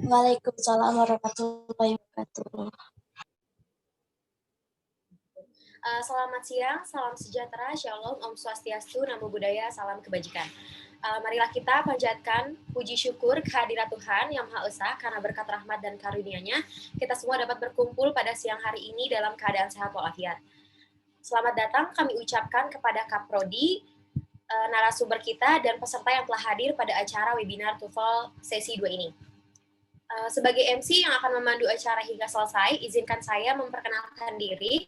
Waalaikumsalam warahmatullahi wabarakatuh. Selamat siang, salam sejahtera, shalom, om swastiastu, namo buddhaya, salam kebajikan. Marilah kita panjatkan puji syukur kehadirat Tuhan Yang Maha Esa karena berkat rahmat dan karunia-Nya kita semua dapat berkumpul pada siang hari ini dalam keadaan sehat walafiat. Selamat datang kami ucapkan kepada Kak Prodi, narasumber kita dan peserta yang telah hadir pada acara webinar TOEFL sesi 2 ini. Sebagai MC yang akan memandu acara hingga selesai, izinkan saya memperkenalkan diri.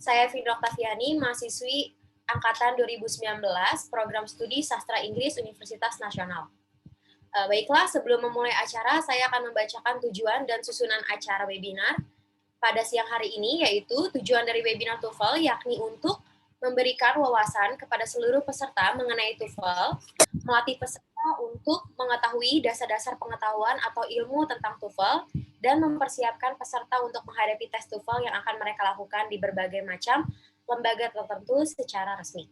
Saya Findra Oktaviani, mahasiswi Angkatan 2019, Program Studi Sastra Inggris Universitas Nasional. Baiklah, sebelum memulai acara, saya akan membacakan tujuan dan susunan acara webinar pada siang hari ini, yaitu tujuan dari webinar TOEFL, yakni untuk memberikan wawasan kepada seluruh peserta mengenai TOEFL, melatih peserta untuk mengetahui dasar-dasar pengetahuan atau ilmu tentang TOEFL, dan mempersiapkan peserta untuk menghadapi tes TOEFL yang akan mereka lakukan di berbagai macam lembaga tertentu secara resmi.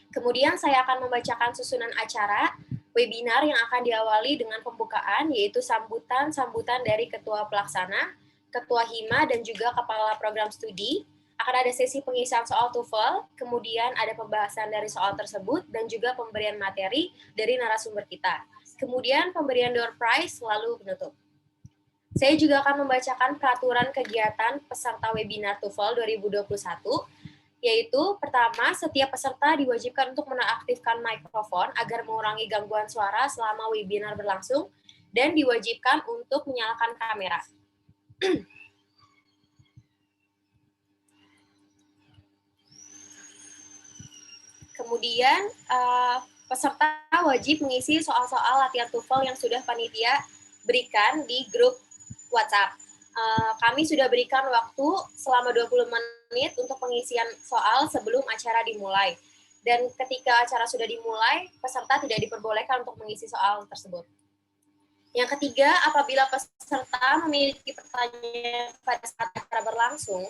Kemudian saya akan membacakan susunan acara webinar yang akan diawali dengan pembukaan, yaitu sambutan dari Ketua Pelaksana, Ketua Hima, dan juga Kepala Program Studi. Akan ada sesi pengisian soal TOEFL, kemudian ada pembahasan dari soal tersebut, dan juga pemberian materi dari narasumber kita. Kemudian pemberian door prize, lalu penutup. Saya juga akan membacakan peraturan kegiatan peserta webinar TOEFL 2021, yaitu pertama, setiap peserta diwajibkan untuk menonaktifkan mikrofon agar mengurangi gangguan suara selama webinar berlangsung, dan diwajibkan untuk menyalakan kamera. Kemudian, peserta wajib mengisi soal-soal latihan TOEFL yang sudah panitia berikan di grup WhatsApp. Kami sudah berikan waktu selama 20 menit untuk pengisian soal sebelum acara dimulai. Dan ketika acara sudah dimulai, peserta tidak diperbolehkan untuk mengisi soal tersebut. Yang ketiga, apabila peserta memiliki pertanyaan pada saat acara berlangsung,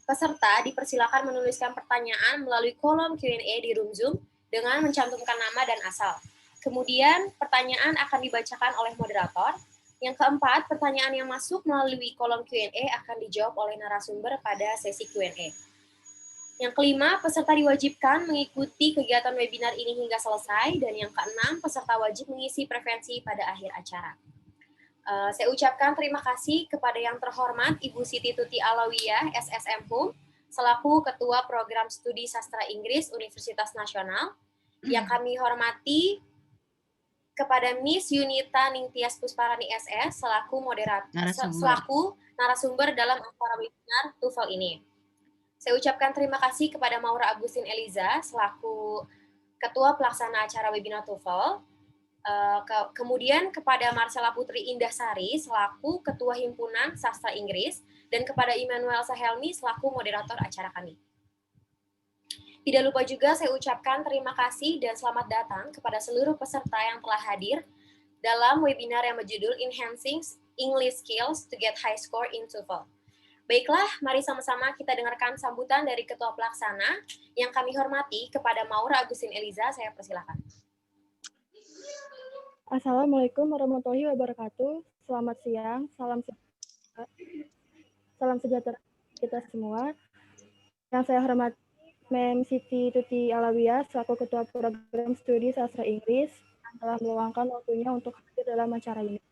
peserta dipersilakan menuliskan pertanyaan melalui kolom Q&A di room Zoom dengan mencantumkan nama dan asal. Kemudian, pertanyaan akan dibacakan oleh moderator. Yang keempat, pertanyaan yang masuk melalui kolom Q&A akan dijawab oleh narasumber pada sesi Q&A. Yang kelima, peserta diwajibkan mengikuti kegiatan webinar ini hingga selesai. Dan yang keenam, peserta wajib mengisi preferensi pada akhir acara. Saya ucapkan terima kasih kepada yang terhormat Ibu Siti Tuti Alawiyah, SSM HUM, selaku Ketua Program Studi Sastra Inggris Universitas Nasional. Yang kami hormati kepada Miss Yunita Ningtyas Pusparani SS selaku narasumber dalam acara webinar TOEFL ini. Saya ucapkan terima kasih kepada Maura Agustin Eliza selaku Ketua Pelaksana acara webinar TOEFL. Kemudian kepada Marcella Putri Indahsari selaku Ketua Himpunan Sastra Inggris, dan kepada Immanuel Sahelmi selaku moderator acara kami. Tidak lupa juga saya ucapkan terima kasih dan selamat datang kepada seluruh peserta yang telah hadir dalam webinar yang berjudul Enhancing English Skills to Get High Score in TOEFL. Baiklah, mari sama-sama kita dengarkan sambutan dari Ketua Pelaksana yang kami hormati kepada Maura Agustin Eliza. Saya persilakan. Assalamualaikum warahmatullahi wabarakatuh. Selamat siang, salam sejahtera kita semua. Yang saya hormati Mem Siti Tuti Alawiyah selaku Ketua Program Studi Sastra Inggris yang telah meluangkan waktunya untuk hadir dalam acara ini.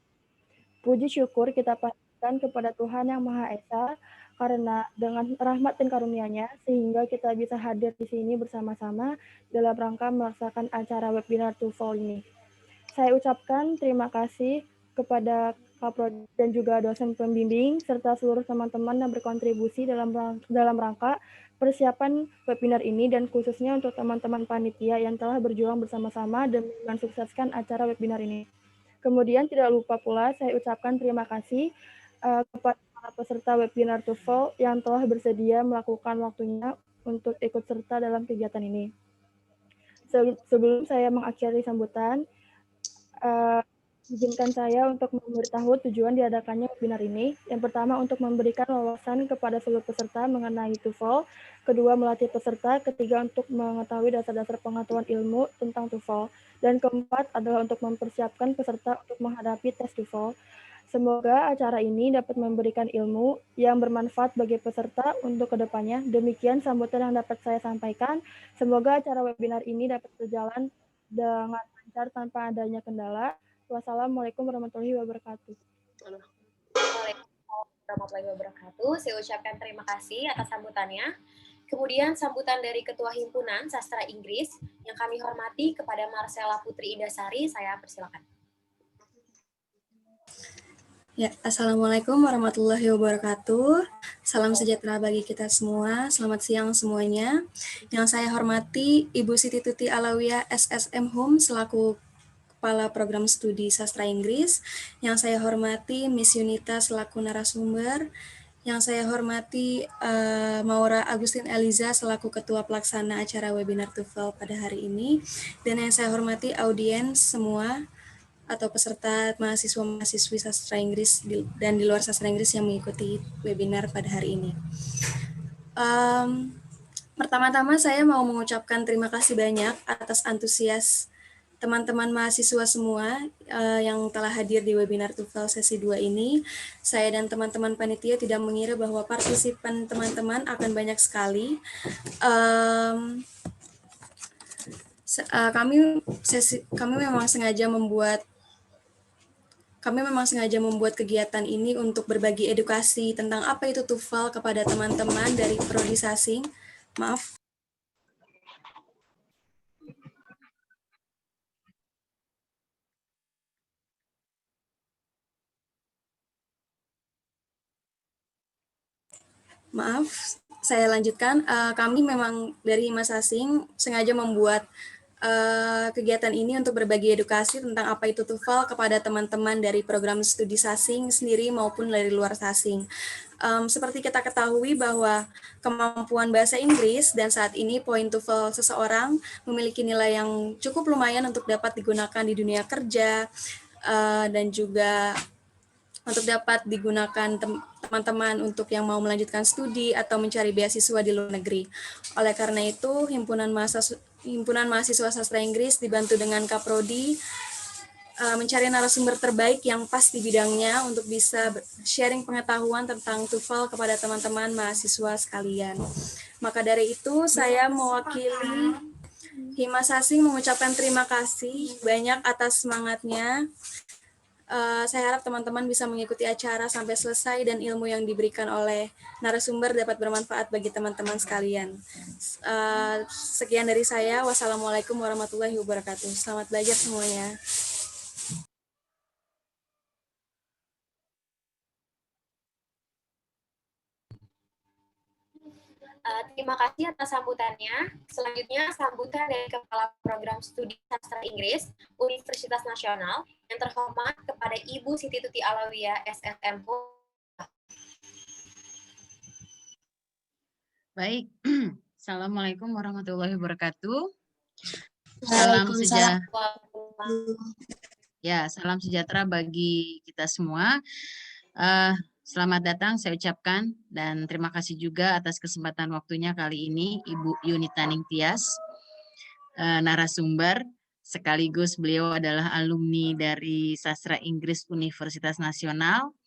Puji syukur kita panjatkan kepada Tuhan Yang Maha Esa karena dengan rahmat dan karunia-Nya sehingga kita bisa hadir di sini bersama-sama dalam rangka melaksanakan acara webinar TOEFL ini. Saya ucapkan terima kasih kepada Kaprodi dan juga dosen pembimbing serta seluruh teman-teman yang berkontribusi dalam rangka persiapan webinar ini, dan khususnya untuk teman-teman panitia yang telah berjuang bersama-sama dan mensukseskan acara webinar ini. Kemudian tidak lupa pula saya ucapkan terima kasih kepada para peserta webinar TOEFL yang telah bersedia melakukan waktunya untuk ikut serta dalam kegiatan ini. Sebelum saya mengakhiri sambutan, Izinkan saya untuk memberitahu tujuan diadakannya webinar ini. Yang pertama, untuk memberikan wawasan kepada seluruh peserta mengenai TOEFL. Kedua, melatih peserta. Ketiga, untuk mengetahui dasar-dasar pengetahuan ilmu tentang TOEFL. Dan keempat adalah untuk mempersiapkan peserta untuk menghadapi tes TOEFL. Semoga acara ini dapat memberikan ilmu yang bermanfaat bagi peserta untuk kedepannya. Demikian sambutan yang dapat saya sampaikan. Semoga acara webinar ini dapat berjalan dengan lancar tanpa adanya kendala. Wassalamualaikum warahmatullahi wabarakatuh. Waalaikumsalam warahmatullahi wabarakatuh. Saya ucapkan terima kasih atas sambutannya. Kemudian sambutan dari Ketua Himpunan Sastra Inggris yang kami hormati kepada Marcella Putri Indasari, saya persilakan. Ya, Assalamualaikum warahmatullahi wabarakatuh. Salam sejahtera bagi kita semua. Selamat siang semuanya. Yang saya hormati Ibu Siti Tuti Alawiyah SSM Home selaku Kepala Program Studi Sastra Inggris. Yang saya hormati Miss Yunita selaku narasumber. Yang saya hormati Maura Agustin Eliza selaku Ketua Pelaksana acara webinar TOEFL pada hari ini. Dan yang saya hormati audiens semua atau peserta mahasiswa-mahasiswi sastra Inggris dan di luar sastra Inggris yang mengikuti webinar pada hari ini. Pertama-tama saya mau mengucapkan terima kasih banyak atas antusias teman-teman mahasiswa semua yang telah hadir di webinar TOEFL sesi 2 ini. Saya dan teman-teman panitia tidak mengira bahwa partisipan teman-teman akan banyak sekali. Kami memang sengaja membuat kegiatan ini untuk berbagi edukasi tentang apa itu TOEFL kepada teman-teman dari Prodi Sasing. Maaf. Maaf, saya lanjutkan. Kami memang dari Himas Sasing sengaja membuat kegiatan ini untuk berbagi edukasi tentang apa itu TOEFL kepada teman-teman dari program studi Sasing sendiri maupun dari luar Sasing. Seperti kita ketahui bahwa kemampuan bahasa Inggris dan saat ini poin TOEFL seseorang memiliki nilai yang cukup lumayan untuk dapat digunakan di dunia kerja dan juga untuk dapat digunakan teman-teman untuk yang mau melanjutkan studi atau mencari beasiswa di luar negeri. Oleh karena itu, Himpunan Mahasiswa Sastra Inggris dibantu dengan Kaprodi mencari narasumber terbaik yang pas di bidangnya untuk bisa sharing pengetahuan tentang TOEFL kepada teman-teman mahasiswa sekalian. Maka dari itu, saya mewakili Himas Sasing mengucapkan terima kasih banyak atas semangatnya. Saya harap teman-teman bisa mengikuti acara sampai selesai dan ilmu yang diberikan oleh narasumber dapat bermanfaat bagi teman-teman sekalian. Sekian dari saya. Wassalamualaikum warahmatullahi wabarakatuh. Selamat belajar semuanya. Terima kasih atas sambutannya. Selanjutnya, sambutan dari Kepala Program Studi Sastra Inggris Universitas Nasional yang terhormat kepada Ibu Siti Tuti Alawiyah SSM. Baik, Assalamualaikum warahmatullahi wabarakatuh. Salam sejahtera. Ya, salam sejahtera bagi kita semua. Selamat datang saya ucapkan dan terima kasih juga atas kesempatan waktunya kali ini Ibu Yunita Ningtyas, narasumber sekaligus beliau adalah alumni dari Sastra Inggris Universitas Nasional.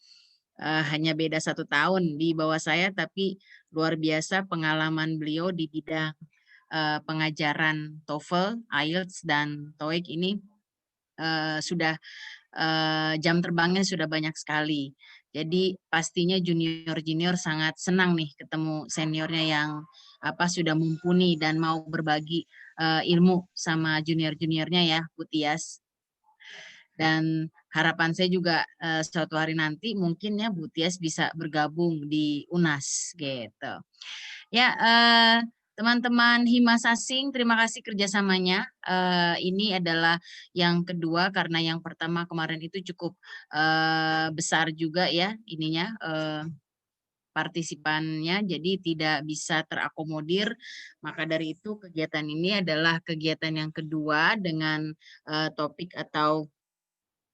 Hanya beda 1 tahun di bawah saya, tapi luar biasa pengalaman beliau di bidang pengajaran TOEFL, IELTS, dan TOEIC ini sudah jam terbangnya sudah banyak sekali. Jadi pastinya junior-junior sangat senang nih ketemu seniornya yang sudah mumpuni dan mau berbagi ilmu sama junior-juniornya ya, Bu Tias. Dan harapan saya juga suatu hari nanti mungkin ya Bu Tias bisa bergabung di UNAS gitu. Ya, teman-teman Himas Sasing, terima kasih kerjasamanya. Ini adalah yang kedua karena yang pertama kemarin itu cukup besar juga ya ininya partisipannya, jadi tidak bisa terakomodir. Maka dari itu kegiatan ini adalah kegiatan yang kedua dengan topik atau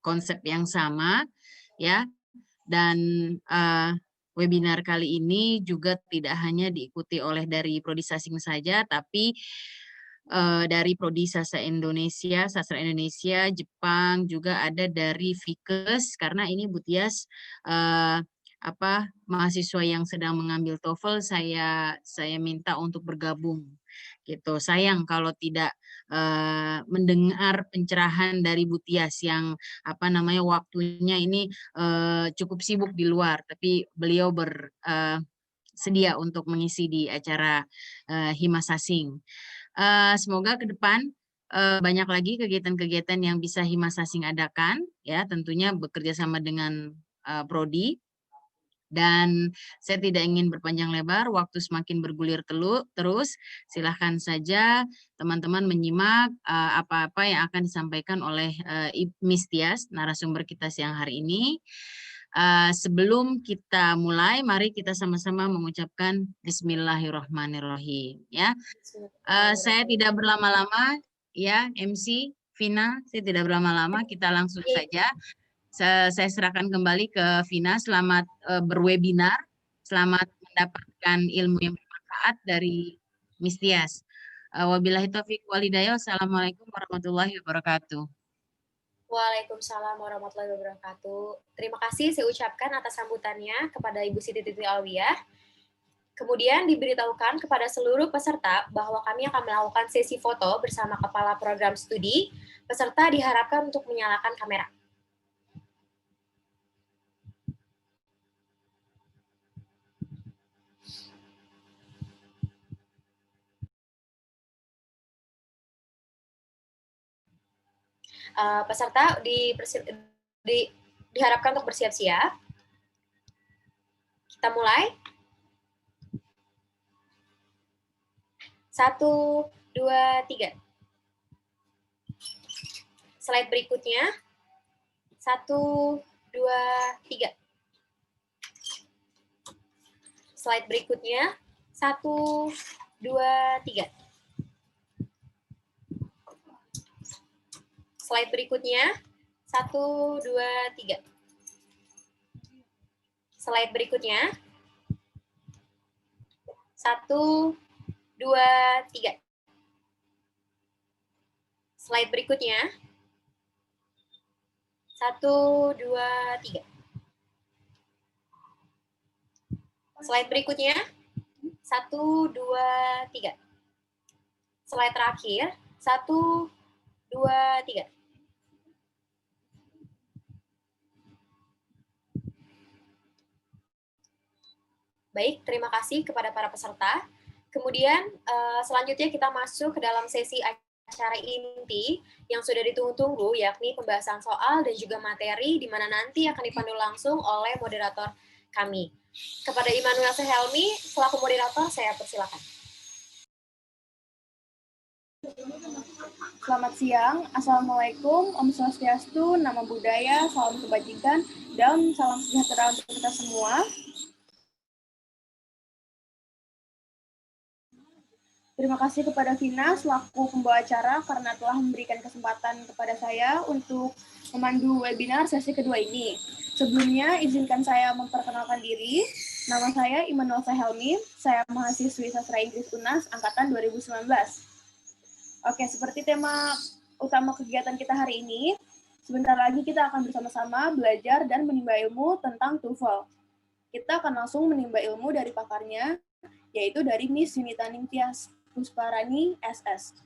konsep yang sama ya. Dan webinar kali ini juga tidak hanya diikuti oleh dari Prodi Sasing saja, tapi dari Prodi Sastra Indonesia, Jepang, juga ada dari Fikes, karena ini Bu Tias mahasiswa yang sedang mengambil TOEFL saya minta untuk bergabung gitu. Sayang kalau tidak mendengar pencerahan dari Bu Tias yang waktunya ini cukup sibuk di luar, tapi beliau bersedia untuk mengisi di acara Himas Sasing. Semoga ke depan banyak lagi kegiatan-kegiatan yang bisa Himas Sasing adakan, ya tentunya bekerja sama dengan Prodi. Dan saya tidak ingin berpanjang lebar, waktu semakin bergulir terus, silahkan saja teman-teman menyimak apa-apa yang akan disampaikan oleh Miss Tias, narasumber kita siang hari ini. Sebelum kita mulai, mari kita sama-sama mengucapkan Bismillahirrahmanirrahim. Ya, saya tidak berlama-lama, ya MC Vina, saya tidak berlama-lama, kita langsung saja. Saya serahkan kembali ke Vina. Selamat berwebinar, selamat mendapatkan ilmu yang bermanfaat dari Miss Tias. Wabillahi taufiq walhidayah. Assalamualaikum warahmatullahi wabarakatuh. Waalaikumsalam warahmatullahi wabarakatuh. Terima kasih saya ucapkan atas sambutannya kepada Ibu Siti Tuti Alawiyah. Kemudian diberitahukan kepada seluruh peserta bahwa kami akan melakukan sesi foto bersama Kepala Program Studi. Peserta diharapkan untuk menyalakan kamera. Peserta diharapkan untuk bersiap-siap. Kita mulai. 1, 2, 3. Slide berikutnya. 1, 2, 3. Slide berikutnya. 1, 2, 3. Slide berikutnya. 1, 2, 3. Slide berikutnya. 1, 2, 3. Slide berikutnya. 1, 2, 3. Slide berikutnya. 1, 2, 3. Slide terakhir. 1, 2, 3. Baik, terima kasih kepada para peserta. Kemudian selanjutnya kita masuk ke dalam sesi acara inti yang sudah ditunggu-tunggu, yakni pembahasan soal dan juga materi, di mana nanti akan dipandu langsung oleh moderator kami. Kepada Immanuel Sehelmi, selaku moderator, saya persilakan. Selamat siang, Assalamualaikum, Om Swastiastu, Namo Buddhaya, salam kebajikan, dan salam sejahtera untuk kita semua. Terima kasih kepada Vina selaku pembawa acara karena telah memberikan kesempatan kepada saya untuk memandu webinar sesi kedua ini. Sebelumnya, izinkan saya memperkenalkan diri. Nama saya Immanuel Sehelmi, saya mahasiswi Sastra Inggris UNAS Angkatan 2019. Oke, seperti tema utama kegiatan kita hari ini, sebentar lagi kita akan bersama-sama belajar dan menimba ilmu tentang TOEFL. Kita akan langsung menimba ilmu dari pakarnya, yaitu dari Miss Yunita Ningtyas Pusparani, SS.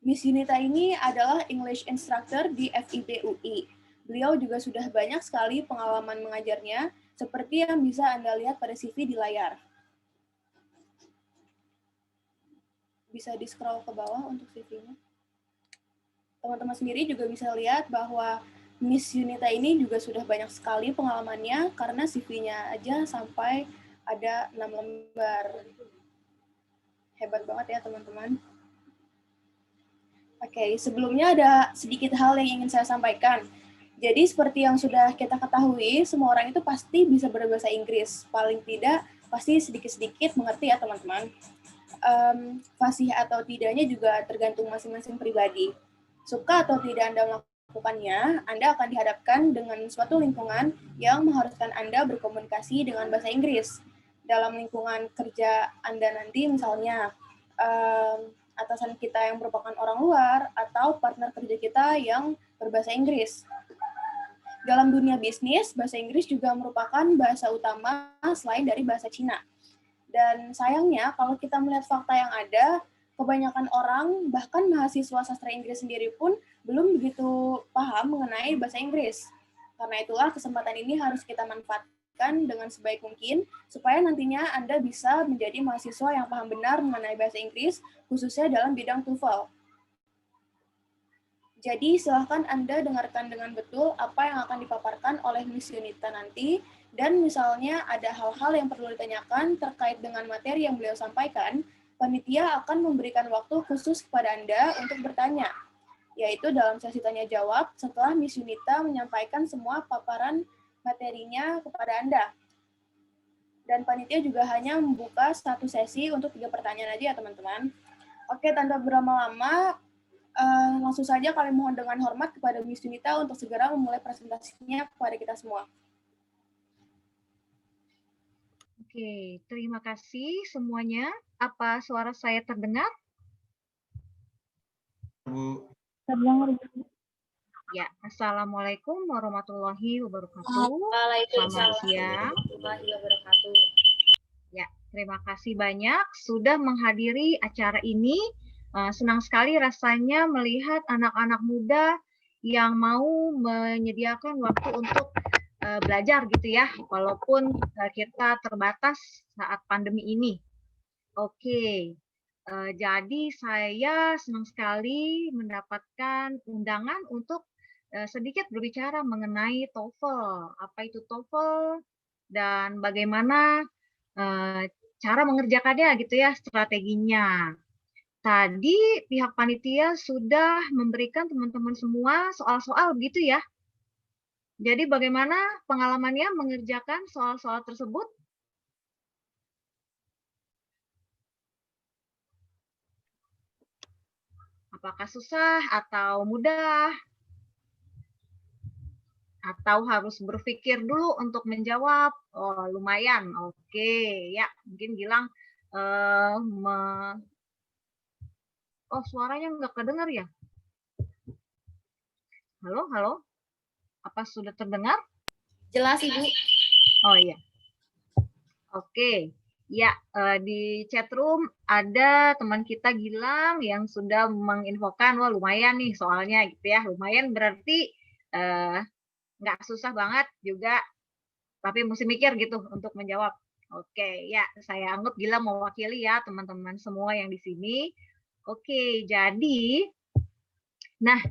Miss Yunita ini adalah English Instructor di FIB UI. Beliau juga sudah banyak sekali pengalaman mengajarnya, seperti yang bisa Anda lihat pada CV di layar. Bisa di-scroll ke bawah untuk CV-nya. Teman-teman sendiri juga bisa lihat bahwa Miss Yunita ini juga sudah banyak sekali pengalamannya, karena CV-nya aja sampai ada 6 lembar. Hebat banget ya teman-teman. Oke, sebelumnya ada sedikit hal yang ingin saya sampaikan. Jadi seperti yang sudah kita ketahui, semua orang itu pasti bisa berbahasa Inggris. Paling tidak, pasti sedikit-sedikit mengerti ya teman-teman. Fasih atau tidaknya juga tergantung masing-masing pribadi. Suka atau tidak Anda melakukannya, Anda akan dihadapkan dengan suatu lingkungan yang mengharuskan Anda berkomunikasi dengan bahasa Inggris. Dalam lingkungan kerja Anda nanti, misalnya atasan kita yang merupakan orang luar atau partner kerja kita yang berbahasa Inggris. Dalam dunia bisnis, bahasa Inggris juga merupakan bahasa utama selain dari bahasa Cina. Dan sayangnya, kalau kita melihat fakta yang ada, kebanyakan orang, bahkan mahasiswa sastra Inggris sendiri pun belum begitu paham mengenai bahasa Inggris. Karena itulah kesempatan ini harus kita manfaatkan dengan sebaik mungkin, supaya nantinya Anda bisa menjadi mahasiswa yang paham benar mengenai bahasa Inggris, khususnya dalam bidang TOEFL. Jadi silahkan Anda dengarkan dengan betul apa yang akan dipaparkan oleh Miss Yunita nanti, dan misalnya ada hal-hal yang perlu ditanyakan terkait dengan materi yang beliau sampaikan, panitia akan memberikan waktu khusus kepada Anda untuk bertanya, yaitu dalam sesi tanya jawab setelah Miss Yunita menyampaikan semua paparan materinya kepada Anda. Dan panitia juga hanya membuka satu sesi untuk 3 pertanyaan aja ya teman-teman. Oke, tanpa berlama-lama, langsung saja kami mohon dengan hormat kepada Miss Yunita untuk segera memulai presentasinya kepada kita semua. Oke, terima kasih semuanya. Apa suara saya terdengar? Bu. Terdengar. Ya, Assalamualaikum warahmatullahi wabarakatuh. Waalaikumsalam Selamat siang. warahmatullahi wabarakatuh. Ya, terima kasih banyak sudah menghadiri acara ini. Senang sekali rasanya melihat anak-anak muda yang mau menyediakan waktu untuk belajar gitu ya, walaupun kita terbatas saat pandemi ini. Oke, jadi saya senang sekali mendapatkan undangan untuk sedikit berbicara mengenai TOEFL. Apa itu TOEFL dan bagaimana cara mengerjakannya gitu ya, strateginya. Tadi pihak panitia sudah memberikan teman-teman semua soal-soal begitu ya. Jadi bagaimana pengalamannya mengerjakan soal-soal tersebut? Apakah susah atau mudah? Atau harus berpikir dulu untuk menjawab? Oh, lumayan. Oke, ya mungkin Gilang oh, suaranya nggak kedengar ya? Halo, halo? Apa sudah terdengar? Jelas, Ibu. Oh iya. Oke. Ya, di chat room ada teman kita Gilang yang sudah menginfokan, wah lumayan nih soalnya gitu ya. Lumayan berarti nggak susah banget juga, tapi mesti mikir gitu untuk menjawab. Oke, ya saya anggap Gilang mewakili ya teman-teman semua yang di sini. Oke, jadi, nah,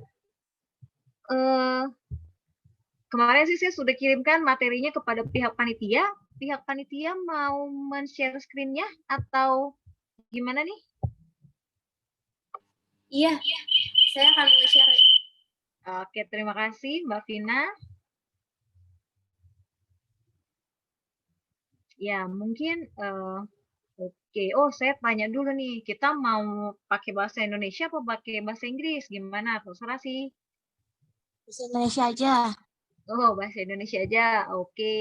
kemarin sih saya sudah kirimkan materinya kepada pihak panitia. Pihak panitia mau men-share screen-nya atau gimana nih? Iya, saya akan share. Oke, terima kasih Mbak Vina. Ya, mungkin oke. Oh, saya tanya dulu nih, kita mau pakai bahasa Indonesia apa pakai bahasa Inggris? Gimana? Terserah sih. Bahasa Indonesia aja. Oh, bahasa Indonesia aja. Oke.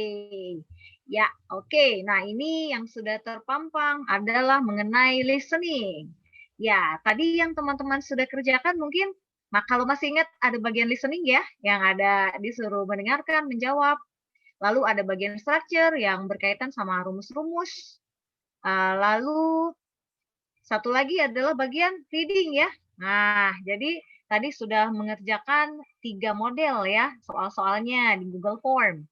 Ya, oke. Nah, ini yang sudah terpampang adalah mengenai listening. Ya, tadi yang teman-teman sudah kerjakan mungkin, kalau masih ingat ada bagian listening ya, yang ada disuruh mendengarkan, menjawab. Lalu ada bagian structure yang berkaitan sama rumus-rumus. Lalu satu lagi adalah bagian reading ya. Nah, jadi tadi sudah mengerjakan 3 model ya soal-soalnya di Google Form.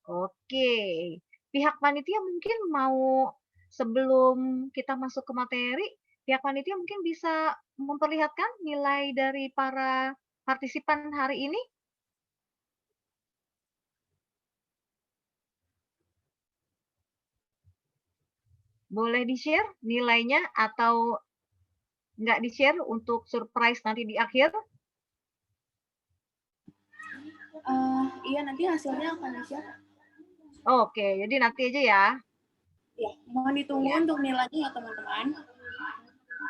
Oke, pihak panitia mungkin mau sebelum kita masuk ke materi, pihak panitia mungkin bisa memperlihatkan nilai dari para partisipan hari ini. Boleh di-share nilainya atau nggak di-share untuk surprise nanti di akhir? Iya, nanti hasilnya akan di-share. Oke, jadi nanti aja ya. Ya, mohon ditunggu untuk nilainya ya teman-teman.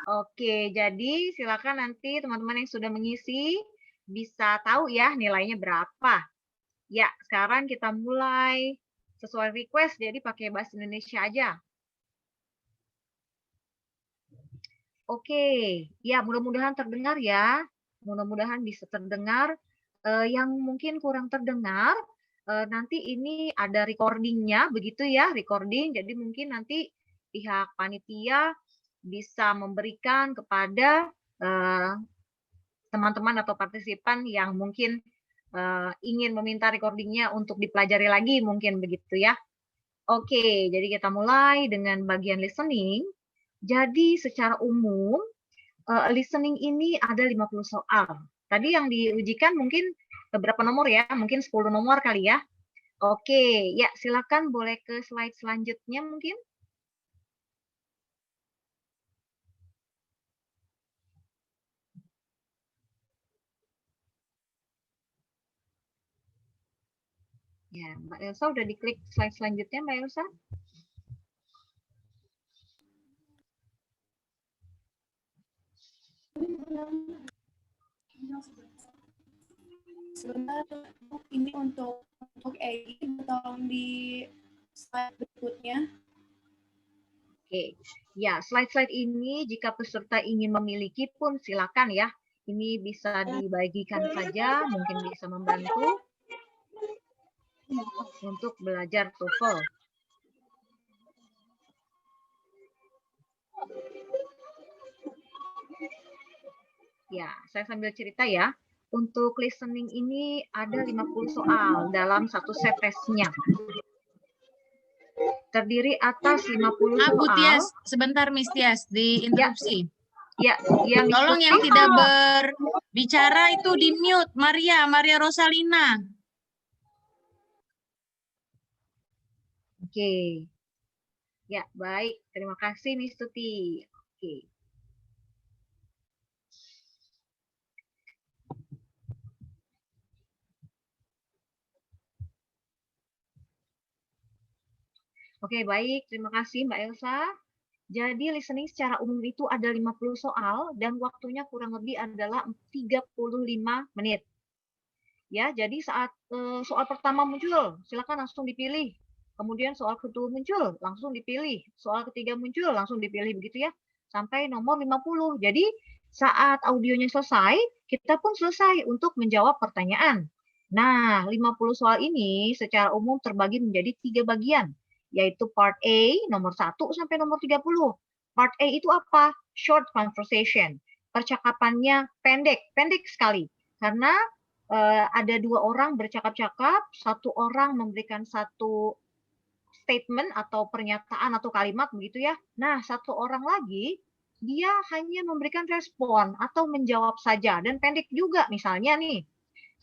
Oke, jadi silakan nanti teman-teman yang sudah mengisi bisa tahu ya nilainya berapa. Ya, sekarang kita mulai sesuai request, jadi pakai bahasa Indonesia aja. Oke, ya mudah-mudahan terdengar ya. Mudah-mudahan bisa terdengar. Yang mungkin kurang terdengar, nanti ini ada recordingnya, begitu ya, recording. Jadi mungkin nanti pihak panitia bisa memberikan kepada teman-teman atau partisipan yang mungkin ingin meminta recordingnya untuk dipelajari lagi, mungkin begitu ya. Oke, jadi kita mulai dengan bagian listening. Jadi secara umum, listening ini ada 50 soal. Tadi yang diujikan mungkin beberapa nomor ya, mungkin 10 nomor kali ya. Oke, ya silakan boleh ke slide selanjutnya mungkin. Ya, Mbak Elsa udah diklik slide selanjutnya, Mbak Elsa? Sebentar, ini untuk Egy, tolong di slide berikutnya. Oke, ya slide-slide ini jika peserta ingin memiliki pun silakan ya. Ini bisa dibagikan saja, mungkin bisa membantu untuk belajar TOEFL. Ya, saya sambil cerita ya. Untuk listening ini ada 50 soal dalam satu set testnya. Terdiri atas 50 soal. Bu Tias, sebentar Miss Tias, diinterupsi. Ya, ya. Tolong yang tidak berbicara itu di mute. Maria Rosalina. Oke. Ya, baik. Terima kasih Miss Tuti. Oke. Oke, baik. Terima kasih Mbak Elsa. Jadi listening secara umum itu ada 50 soal dan waktunya kurang lebih adalah 35 menit. Ya, jadi saat soal pertama muncul, silakan langsung dipilih. Kemudian soal kedua muncul, langsung dipilih. Soal ketiga muncul, langsung dipilih begitu ya. Sampai nomor 50. Jadi saat audionya selesai, kita pun selesai untuk menjawab pertanyaan. Nah, 50 soal ini secara umum terbagi menjadi 3 bagian, yaitu part A nomor 1 sampai nomor 30. Part A itu apa? Short conversation. Percakapannya pendek sekali. Karena ada 2 orang bercakap-cakap, 1 orang memberikan 1 statement atau pernyataan atau kalimat begitu ya. Nah, 1 orang lagi dia hanya memberikan respon atau menjawab saja dan pendek juga. Misalnya nih,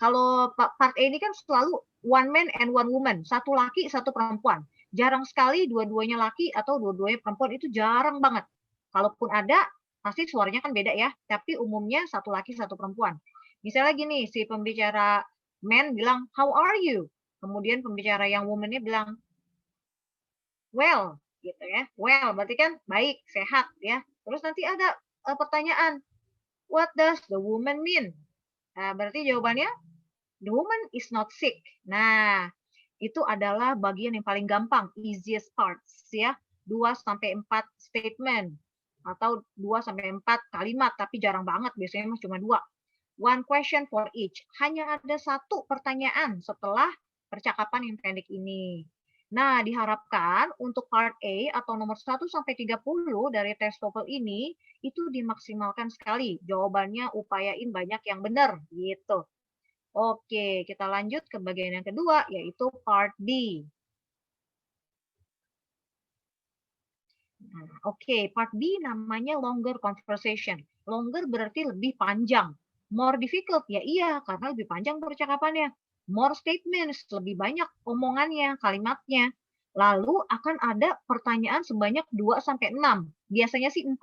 kalau part A ini kan selalu one man and one woman, 1 laki, 1 perempuan. Jarang sekali dua-duanya laki atau dua-duanya perempuan, itu jarang banget. Kalaupun ada, pasti suaranya kan beda ya, tapi umumnya 1 laki, 1 perempuan. Misalnya gini, si pembicara man bilang, how are you? Kemudian pembicara yang woman-nya bilang, well, gitu ya. Well, berarti kan baik, sehat ya. Terus nanti ada pertanyaan, what does the woman mean? Nah, berarti jawabannya, the woman is not sick. Nah, itu adalah bagian yang paling gampang, easiest parts ya. 2-4 statement atau 2-4 kalimat, tapi jarang banget, biasanya cuma 2. One question for each. Hanya ada 1 pertanyaan setelah percakapan yang pendek ini. Nah, diharapkan untuk part A atau nomor 1 sampai 30 dari tes TOEFL ini itu dimaksimalkan sekali. Jawabannya upayain banyak yang benar gitu. Oke, kita lanjut ke bagian yang kedua, yaitu part B. Nah, oke, part B namanya longer conversation. Longer berarti lebih panjang. More difficult, ya iya, karena lebih panjang percakapannya. More statements, lebih banyak omongannya, kalimatnya. Lalu akan ada pertanyaan sebanyak 2-6. Biasanya sih 4.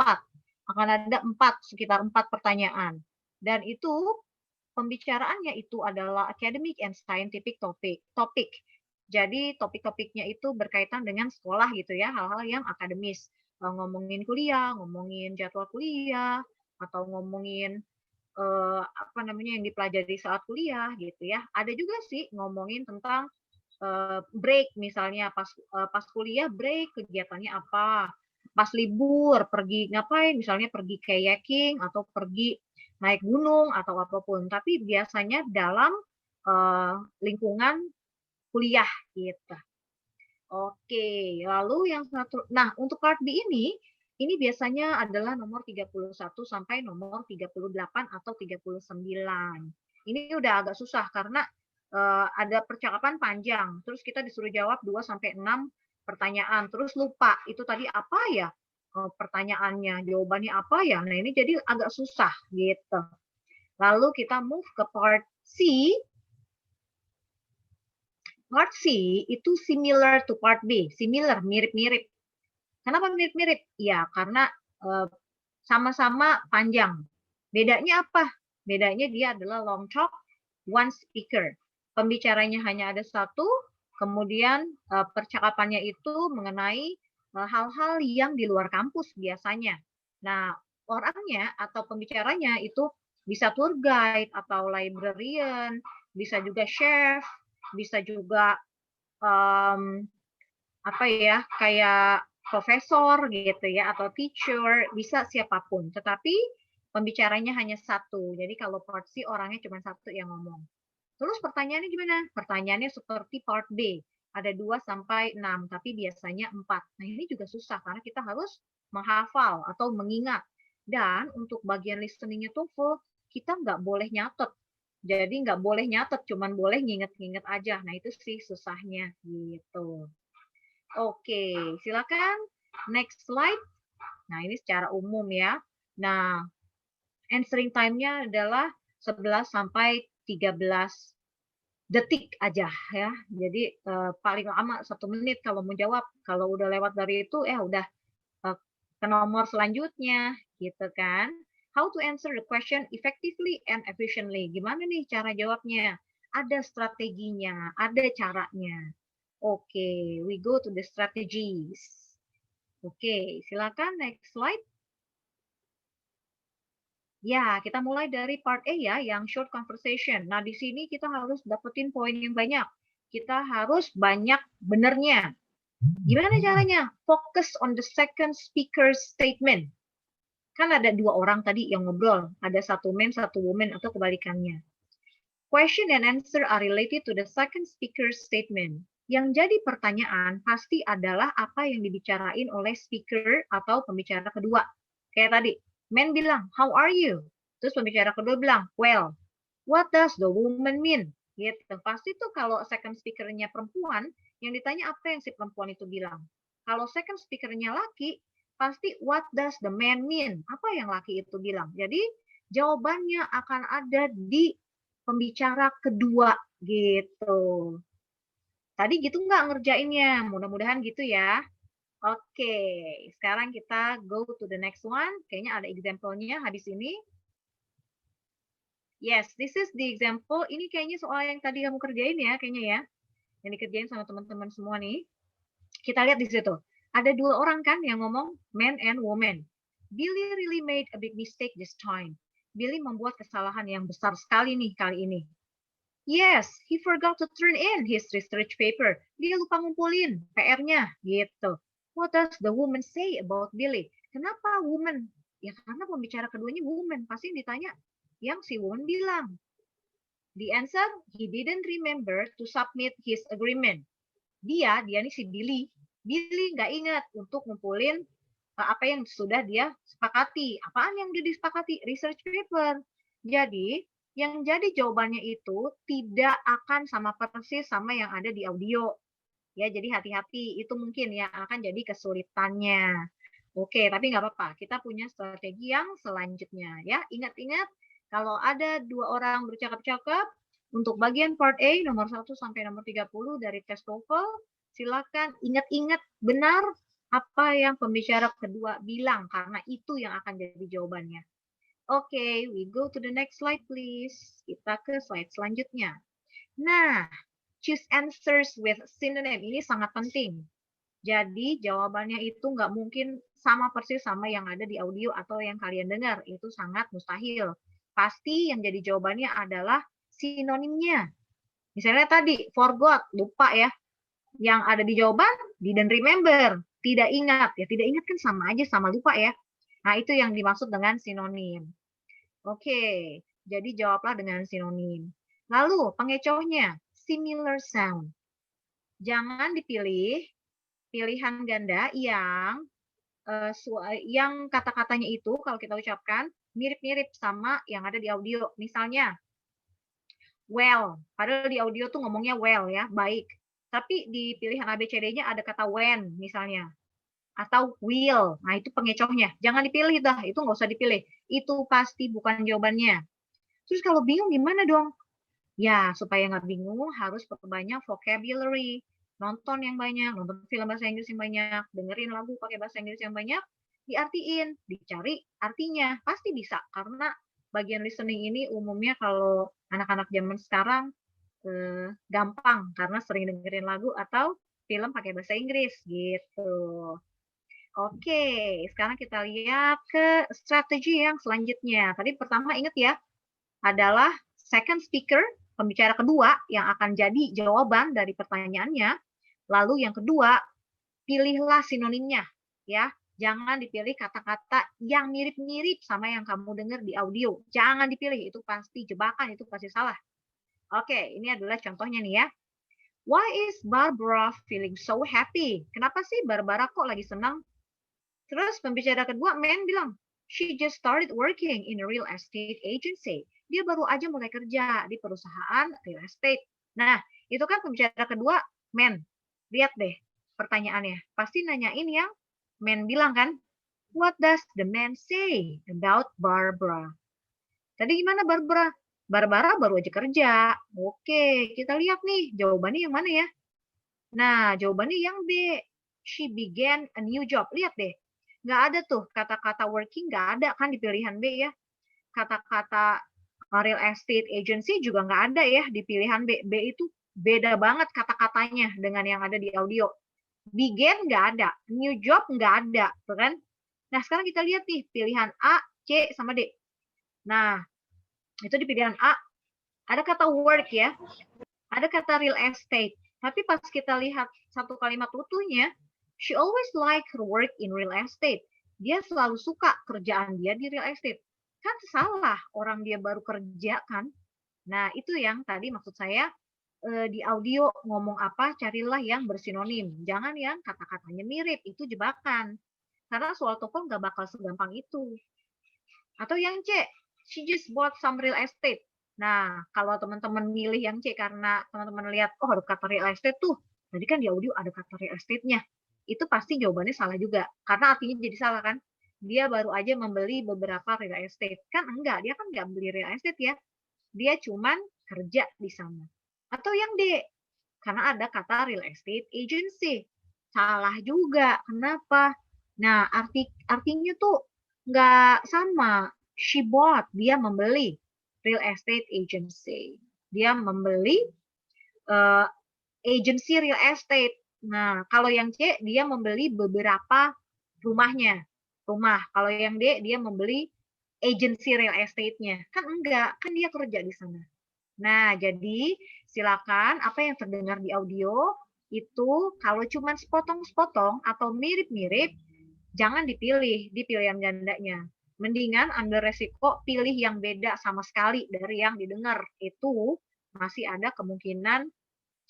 Akan ada sekitar 4 pertanyaan. Dan itu pembicaraannya itu adalah academic and scientific topic. Jadi topik-topiknya itu berkaitan dengan sekolah gitu ya, hal-hal yang akademis. Ngomongin kuliah, ngomongin jadwal kuliah, atau ngomongin apa namanya yang dipelajari saat kuliah gitu ya. Ada juga sih ngomongin tentang break misalnya pas kuliah break kegiatannya apa, pas libur pergi ngapain, misalnya pergi kayaking atau pergi naik gunung atau apapun. Tapi biasanya dalam lingkungan kuliah gitu. Oke, lalu yang satu, nah untuk part B ini biasanya adalah nomor 31 sampai nomor 38 atau 39. Ini udah agak susah karena ada percakapan panjang, terus kita disuruh jawab 2 sampai 6 pertanyaan, terus lupa itu tadi apa ya pertanyaannya, jawabannya apa ya. Nah, ini jadi agak susah gitu. Lalu kita move ke part C. Part C itu similar to part B, similar, mirip-mirip. Kenapa mirip-mirip? Ya, karena sama-sama panjang. Bedanya apa? Bedanya dia adalah long talk, one speaker. Pembicaranya hanya ada satu, kemudian percakapannya itu mengenai hal-hal yang di luar kampus biasanya. Nah, orangnya atau pembicaranya itu bisa tour guide atau librarian, bisa juga chef, bisa juga apa ya, kayak profesor gitu ya, atau teacher, bisa siapapun. Tetapi pembicaranya hanya satu. Jadi kalau part C orangnya cuma satu yang ngomong. Terus pertanyaannya gimana? Pertanyaannya seperti part B. Ada 2 sampai 6, tapi biasanya 4. Nah, ini juga susah karena kita harus menghafal atau mengingat. Dan untuk bagian listening-nya TOEFL, kita nggak boleh nyatet. Jadi nggak boleh nyatet, cuman boleh nginget-nginget aja. Nah, itu sih susahnya gitu. Oke, silakan next slide. Nah, ini secara umum ya. Nah, answering time-nya adalah 11 sampai 13 detik aja ya. Jadi paling lama 1 menit kalau mau jawab. Kalau udah lewat dari itu udah ke nomor selanjutnya gitu kan. How to answer the question effectively and efficiently. Gimana nih cara jawabnya? Ada strateginya, ada caranya. Oke, we go to the strategies. Oke, silakan next slide. Ya, kita mulai dari part A ya, yang short conversation. Nah, di sini kita harus dapetin poin yang banyak. Kita harus banyak benernya. Gimana caranya? Focus on the second speaker's statement. Kan ada 2 orang tadi yang ngobrol. Ada 1 man, 1 woman, atau kebalikannya. Question and answer are related to the second speaker's statement. Yang jadi pertanyaan pasti adalah apa yang dibicarain oleh speaker atau pembicara kedua. Kayak tadi, man bilang, how are you? Terus pembicara kedua bilang, well, what does the woman mean? Gitu. Pasti tuh kalau second speaker-nya perempuan, yang ditanya apa yang si perempuan itu bilang. Kalau second speaker-nya laki, pasti what does the man mean? Apa yang laki itu bilang. Jadi jawabannya akan ada di pembicara kedua gitu. Tadi gitu nggak ngerjainnya? Mudah-mudahan gitu ya. Oke, sekarang kita go to the next one. Kayaknya ada example-nya habis ini. Yes, this is the example. Ini kayaknya soal yang tadi kamu kerjain ya, kayaknya ya. Yang dikerjain sama teman-teman semua nih. Kita lihat di situ. Ada 2 orang kan yang ngomong, man and woman. Billy really made a big mistake this time. Billy membuat kesalahan yang besar sekali nih kali ini. Yes, he forgot to turn in his research paper. Dia lupa ngumpulin PR-nya, gitu. What does the woman say about Billy? Kenapa woman? Ya karena pembicara keduanya woman. Pasti ditanya yang si woman bilang. The answer, he didn't remember to submit his agreement. Dia nih si Billy. Billy nggak ingat untuk ngumpulin apa yang sudah dia sepakati. Apaan yang dia disepakati? Research paper. Jadi, yang jadi jawabannya itu tidak akan sama persis sama yang ada di audio. Ya, jadi hati-hati. Itu mungkin yang akan jadi kesulitannya. Oke, tapi nggak apa-apa. Kita punya strategi yang selanjutnya. Ya, ingat-ingat kalau ada 2 orang bercakap-cakap, untuk bagian part A nomor 1 sampai nomor 30 dari tes TOEFL, silakan ingat-ingat benar apa yang pembicara kedua bilang, karena itu yang akan jadi jawabannya. Oke, we go to the next slide please. Kita ke slide selanjutnya. Nah, choose answers with synonym. Ini sangat penting. Jadi jawabannya itu nggak mungkin sama persis sama yang ada di audio atau yang kalian dengar. Itu sangat mustahil. pasti yang jadi jawabannya adalah sinonimnya. Misalnya tadi, forgot, lupa ya. Yang ada di jawaban, didn't remember, tidak ingat. Ya, tidak ingat kan sama aja sama lupa ya. Nah, itu yang dimaksud dengan sinonim. Oke, jadi jawablah dengan sinonim. Lalu, pengecohnya, similar sound. Jangan dipilih pilihan ganda yang kata-katanya itu kalau kita ucapkan mirip-mirip sama yang ada di audio. Misalnya, well, padahal di audio tuh ngomongnya well ya, baik. Tapi di pilihan ABCD-nya ada kata when misalnya. Atau will, nah itu pengecohnya. Jangan dipilih dah, itu nggak usah dipilih. Itu pasti bukan jawabannya. Terus kalau bingung gimana dong? Ya, supaya nggak bingung harus perbanyak vocabulary. Nonton yang banyak, nonton film bahasa Inggris yang banyak, dengerin lagu pakai bahasa Inggris yang banyak, diartiin, dicari artinya. Pasti bisa, karena bagian listening ini umumnya kalau anak-anak zaman sekarang gampang, karena sering dengerin lagu atau film pakai bahasa Inggris, gitu. Oke, sekarang kita lihat ke strategi yang selanjutnya. Tadi pertama ingat ya, adalah second speaker, pembicara kedua yang akan jadi jawaban dari pertanyaannya. Lalu yang kedua, pilihlah sinonimnya ya. Jangan dipilih kata-kata yang mirip-mirip sama yang kamu dengar di audio. Jangan dipilih, itu pasti jebakan, itu pasti salah. Oke, ini adalah contohnya nih ya. Why is Barbara feeling so happy? Kenapa sih Barbara kok lagi senang? Terus pembicara kedua, man bilang, she just started working in a real estate agency. Dia baru aja mulai kerja di perusahaan real estate. Nah, itu kan pembicara kedua, man. Lihat deh pertanyaannya. Pasti nanyain yang man bilang kan, what does the man say about Barbara? Tadi gimana Barbara? Barbara baru aja kerja. Oke, kita lihat nih jawabannya yang mana ya. Nah, jawabannya yang B. She began a new job. Lihat deh. Nggak ada tuh kata-kata working, nggak ada kan di pilihan B ya. Kata-kata real estate agency juga nggak ada ya di pilihan B. B itu beda banget kata-katanya dengan yang ada di audio. Began nggak ada, new job nggak ada, kan? Nah, sekarang kita lihat nih pilihan A, C, sama D. Nah, itu di pilihan A ada kata work ya, ada kata real estate. Tapi pas kita lihat satu kalimat utuhnya, she always like her work in real estate. Dia selalu suka kerjaan dia di real estate. Kan salah, orang dia baru kerja kan. Nah, itu yang tadi maksud saya di audio ngomong apa, carilah yang bersinonim. Jangan yang kata-katanya mirip, itu jebakan. Karena soal TOEFL nggak bakal segampang itu. Atau yang C, she just bought some real estate. Nah, kalau teman-teman milih yang C karena teman-teman lihat, oh ada kata real estate tuh. Tadi kan di audio ada kata real estate-nya. Itu pasti jawabannya salah juga. Karena artinya jadi salah kan. Dia baru aja membeli beberapa real estate. Kan enggak, dia kan nggak beli real estate ya. Dia cuman kerja di sana. Atau yang D, karena ada kata real estate agency. Salah juga. Kenapa? Nah, artinya tuh nggak sama. She bought, dia membeli. Real estate agency. Dia membeli agency real estate. Nah, kalau yang C, dia membeli beberapa rumahnya. Rumah. Kalau yang D, dia membeli agency real estate-nya. Kan enggak, kan dia kerja di sana. Nah, jadi silakan apa yang terdengar di audio itu kalau cuma sepotong-sepotong atau mirip-mirip, jangan dipilih di pilihan gandanya. Mendingan ambil resiko pilih yang beda sama sekali dari yang didengar. Itu masih ada kemungkinan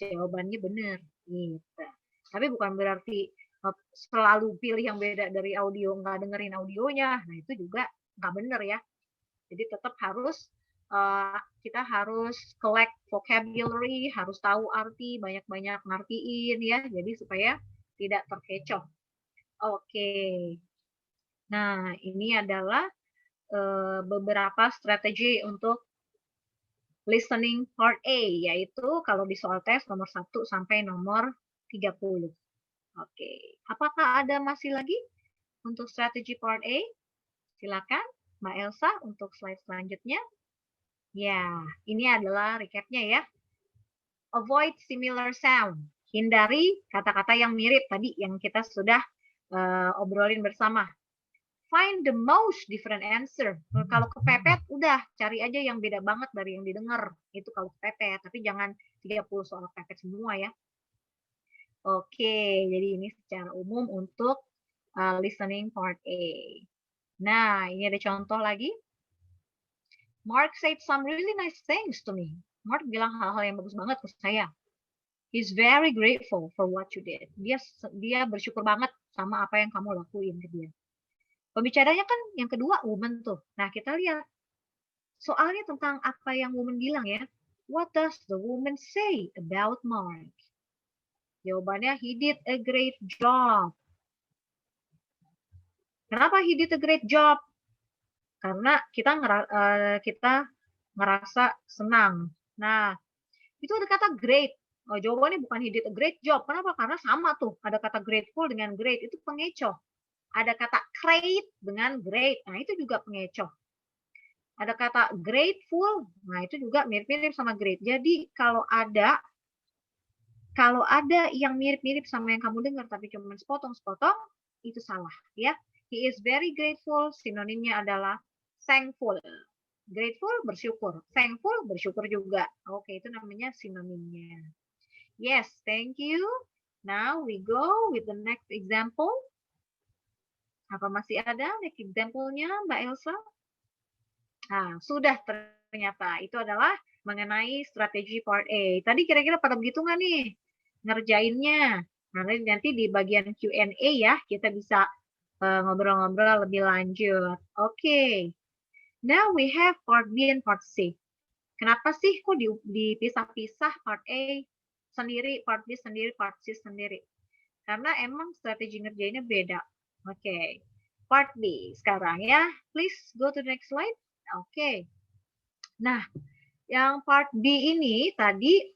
jawabannya benar. Gitu. Tapi bukan berarti selalu pilih yang beda dari audio, nggak dengerin audionya. Nah, itu juga nggak benar ya. Jadi tetap harus kita harus collect vocabulary, harus tahu arti, banyak-banyak ngertiin ya. Jadi supaya tidak terkecoh. Oke. Nah, ini adalah beberapa strategi untuk listening part A, yaitu kalau di soal tes nomor 1 sampai nomor 30. Oke. Apakah ada masih lagi untuk strategi part A? Silakan, Mbak Elsa, untuk slide selanjutnya. Ya, ini adalah recap-nya ya. Avoid similar sound. Hindari kata-kata yang mirip tadi yang kita sudah obrolin bersama. find the most different answer. Kalau kepepet, udah cari aja yang beda banget dari yang didengar. Itu kalau kepepet, tapi jangan 30 soal kepepet semua ya. Oke, jadi ini secara umum untuk listening part A. Nah, ini ada contoh lagi. Mark said some really nice things to me. Mark bilang hal-hal yang bagus banget ke saya. He's very grateful for what you did. Dia bersyukur banget sama apa yang kamu lakuin ke dia. Pembicaranya kan yang kedua woman tuh. Nah, kita lihat soalnya tentang apa yang woman bilang ya. What does the woman say about Mark? Jawabannya, he did a great job. Kenapa he did a great job? Karena kita ngerasa senang. Nah, itu ada kata great. Oh, jawabannya bukan he did a great job. Kenapa? Karena sama tuh. Ada kata grateful dengan great. Itu pengecoh. Ada kata great dengan great. Nah, itu juga pengecoh. Ada kata grateful. Nah, itu juga mirip-mirip sama great. Jadi, kalau ada yang mirip-mirip sama yang kamu dengar tapi cuma sepotong-sepotong, itu salah ya. He is very grateful, sinonimnya adalah thankful. Grateful bersyukur, thankful bersyukur juga. Oke, itu namanya sinonimnya. Yes, thank you. Now we go with the next example. Apa masih ada next example-nya, Mbak Elsa? Nah, sudah ternyata. Itu adalah mengenai strategi part A. Tadi kira-kira pada begitu nggak nih ngerjainnya? Nah, nanti di bagian Q&A ya, kita bisa ngobrol-ngobrol lebih lanjut. Oke. Now we have part B and part C. Kenapa sih kok dipisah-pisah part A sendiri, part B sendiri, part C sendiri? Karena emang strategi ngerjainnya beda. Oke. Part B sekarang ya. Please go to the next slide. Oke. Nah, yang part B ini tadi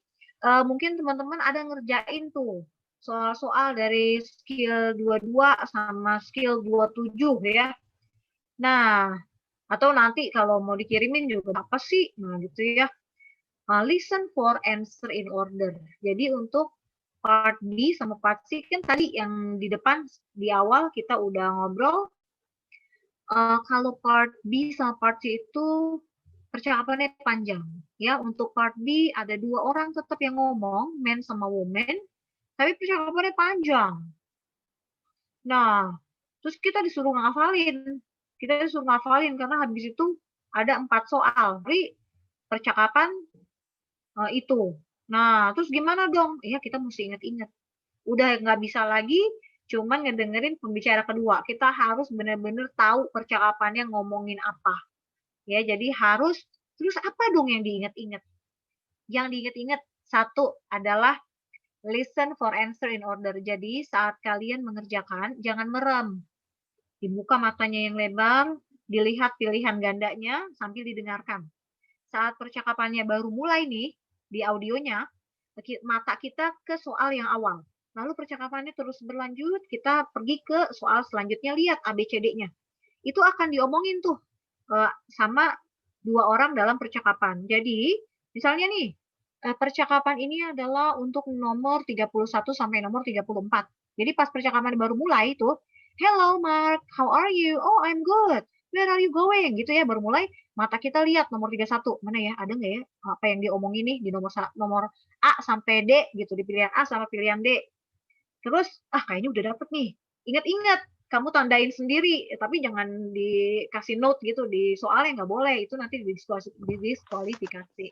mungkin teman-teman ada ngerjain tuh soal-soal dari skill 22 sama skill 27 ya. Nah, atau nanti kalau mau dikirimin juga apa sih? Nah, gitu ya. Listen for answer in order. Jadi untuk part B sama part C kan tadi yang di depan di awal kita udah ngobrol. Kalau part B sama part C itu percakapannya panjang. Ya, untuk part B ada 2 orang tetap yang ngomong, man sama woman. Tapi percakapannya panjang. Nah, terus kita disuruh ngafalin. Kita disuruh ngafalin karena habis itu ada 4 soal. Jadi percakapan itu. Nah, terus gimana dong? Ya, kita mesti ingat-ingat. Udah nggak bisa lagi cuman ngedengerin pembicara kedua. Kita harus benar-benar tahu percakapannya ngomongin apa. Ya, jadi harus, terus apa dong yang diingat-ingat? Yang diingat-ingat, satu adalah listen for answer in order. Jadi saat kalian mengerjakan, jangan merem. Dibuka matanya yang lebar, dilihat pilihan gandanya sambil didengarkan. Saat percakapannya baru mulai nih, di audionya, mata kita ke soal yang awal. Lalu percakapannya terus berlanjut, kita pergi ke soal selanjutnya, lihat ABCD-nya. Itu akan diomongin tuh sama 2 orang dalam percakapan. Jadi, misalnya nih, percakapan ini adalah untuk nomor 31 sampai nomor 34. Jadi pas percakapan baru mulai itu, hello Mark, how are you? Oh, I'm good. Where are you going? Gitu ya, baru mulai, mata kita lihat nomor 31. Mana ya, ada nggak ya apa yang diomongin nih di nomor A sampai D gitu, di pilihan A sama pilihan D. Terus, kayaknya udah dapet nih. Ingat-ingat, kamu tandain sendiri, tapi jangan dikasih note gitu di soalnya, nggak boleh. Itu nanti didiskualifikasi.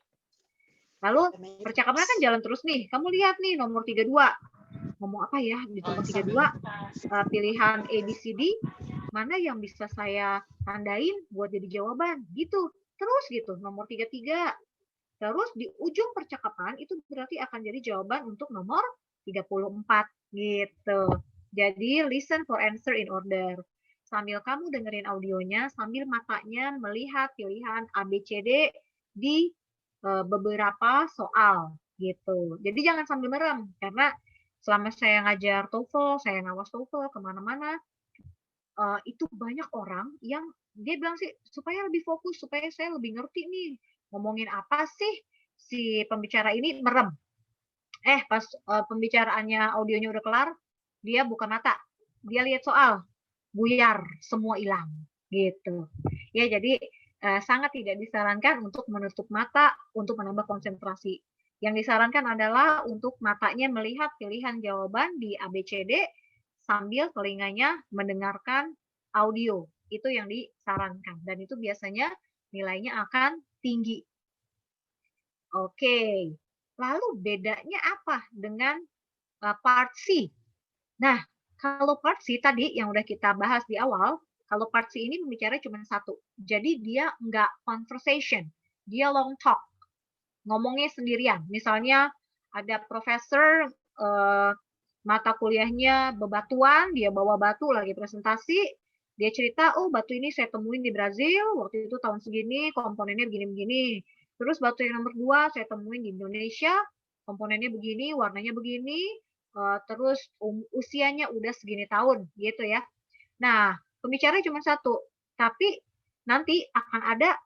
Lalu percakapannya kan jalan terus nih. Kamu lihat nih nomor 32. Ngomong apa ya di nomor 32? Pilihan A, B, C, D. Mana yang bisa saya tandain buat jadi jawaban? Gitu. Terus gitu. Nomor 33. Terus di ujung percakapan itu berarti akan jadi jawaban untuk nomor 34. Gitu. Jadi listen for answer in order. Sambil kamu dengerin audionya, sambil matanya melihat pilihan A, B, C, D di beberapa soal gitu. Jadi jangan sambil merem karena selama saya ngajar TOEFL, saya ngawas TOEFL kemana-mana, itu banyak orang yang dia bilang sih supaya lebih fokus, supaya saya lebih ngerti nih ngomongin apa sih si pembicara ini, merem. Pas pembicaraannya audionya udah kelar, dia buka mata, dia lihat soal. buyar, semua hilang gitu. Ya, jadi sangat tidak disarankan untuk menutup mata untuk menambah konsentrasi. Yang disarankan adalah untuk matanya melihat pilihan jawaban di ABCD sambil telinganya mendengarkan audio. Itu yang disarankan dan itu biasanya nilainya akan tinggi. Oke. Lalu bedanya apa dengan part C? Nah, kalau part C tadi yang udah kita bahas di awal, kalau part C ini pembicara cuma satu. Jadi dia nggak conversation, dia long talk. Ngomongnya sendirian. Misalnya ada profesor mata kuliahnya bebatuan, dia bawa batu lagi presentasi, dia cerita, oh batu ini saya temuin di Brazil, waktu itu tahun segini, komponennya begini-begini. Terus batu yang nomor 2 saya temuin di Indonesia, komponennya begini, warnanya begini, terus usianya udah segini tahun, gitu ya. Nah, pembicaranya cuma satu, tapi nanti akan ada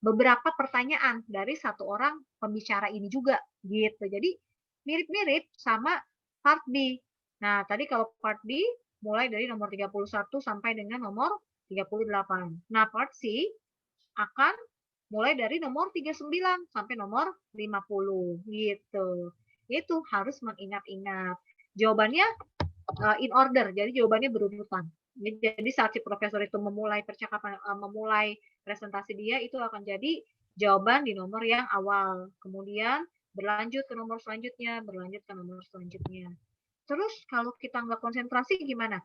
beberapa pertanyaan dari satu orang pembicara ini juga, gitu. Jadi mirip-mirip sama part B. Nah, tadi kalau part B mulai dari nomor 31 sampai dengan nomor 38. Nah, part C akan mulai dari nomor 39 sampai nomor 50 gitu. Itu harus mengingat-ingat. Jawabannya in order, jadi jawabannya berurutan. Jadi saat si profesor itu memulai percakapan, memulai presentasi dia, itu akan jadi jawaban di nomor yang awal. Kemudian berlanjut ke nomor selanjutnya, berlanjut ke nomor selanjutnya. Terus kalau kita nggak konsentrasi gimana?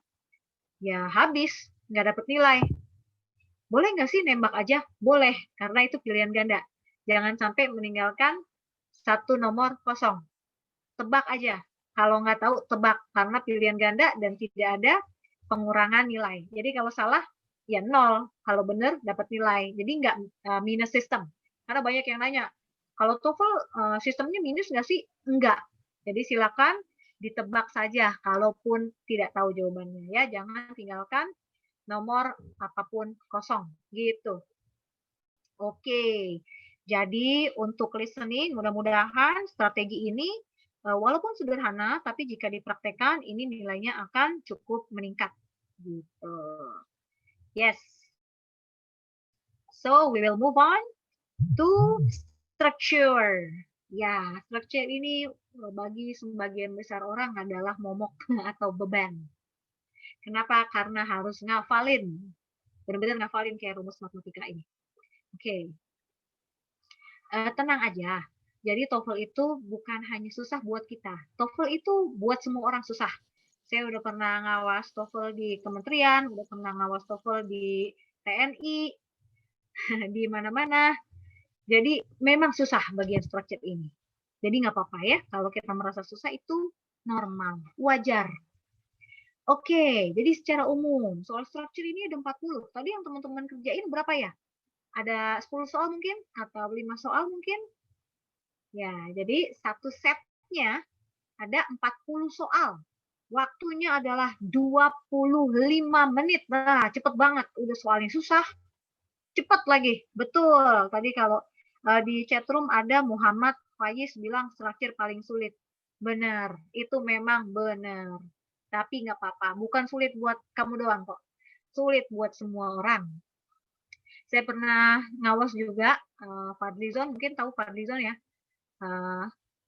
Ya habis, nggak dapet nilai. Boleh nggak sih nembak aja? Boleh, karena itu pilihan ganda. Jangan sampai meninggalkan satu nomor kosong. Tebak aja. Kalau nggak tahu, tebak. Karena pilihan ganda dan tidak ada pengurangan nilai. Jadi kalau salah, ya 0. Kalau benar, dapat nilai. Jadi nggak minus sistem. Karena banyak yang nanya, kalau TOEFL sistemnya minus nggak sih? Enggak. Jadi silakan ditebak saja, kalaupun tidak tahu jawabannya. Ya, jangan tinggalkan nomor apapun kosong. Gitu. Oke. Jadi untuk listening, mudah-mudahan strategi ini walaupun sederhana, tapi jika dipraktekkan, ini nilainya akan cukup meningkat. Gitu. Yes. So, we will move on to structure. Ya, structure ini bagi sebagian besar orang adalah momok atau beban. Kenapa? Karena harus ngafalin. Benar-benar ngafalin kayak rumus matematika ini. Oke. Tenang aja. Jadi TOEFL itu bukan hanya susah buat kita. TOEFL itu buat semua orang susah. Saya udah pernah ngawas TOEFL di kementerian, udah pernah ngawas TOEFL di TNI, di mana-mana. Jadi memang susah bagian structure ini. Jadi nggak apa-apa ya, kalau kita merasa susah itu normal, wajar. Oke, jadi secara umum, soal structure ini ada 40. Tadi yang teman-teman kerjain berapa ya? Ada 10 soal mungkin? Atau 5 soal mungkin? Ya, jadi satu setnya ada 40 soal. Waktunya adalah 25 menit. Nah, cepet banget. Udah soalnya susah, cepet lagi. Betul. Tadi kalau di chatroom ada Muhammad Faiz bilang structure paling sulit. Benar, itu memang benar. Tapi nggak apa-apa. Bukan sulit buat kamu doang kok. Sulit buat semua orang. Saya pernah ngawas juga Fadlizon, mungkin tahu Fadlizon ya.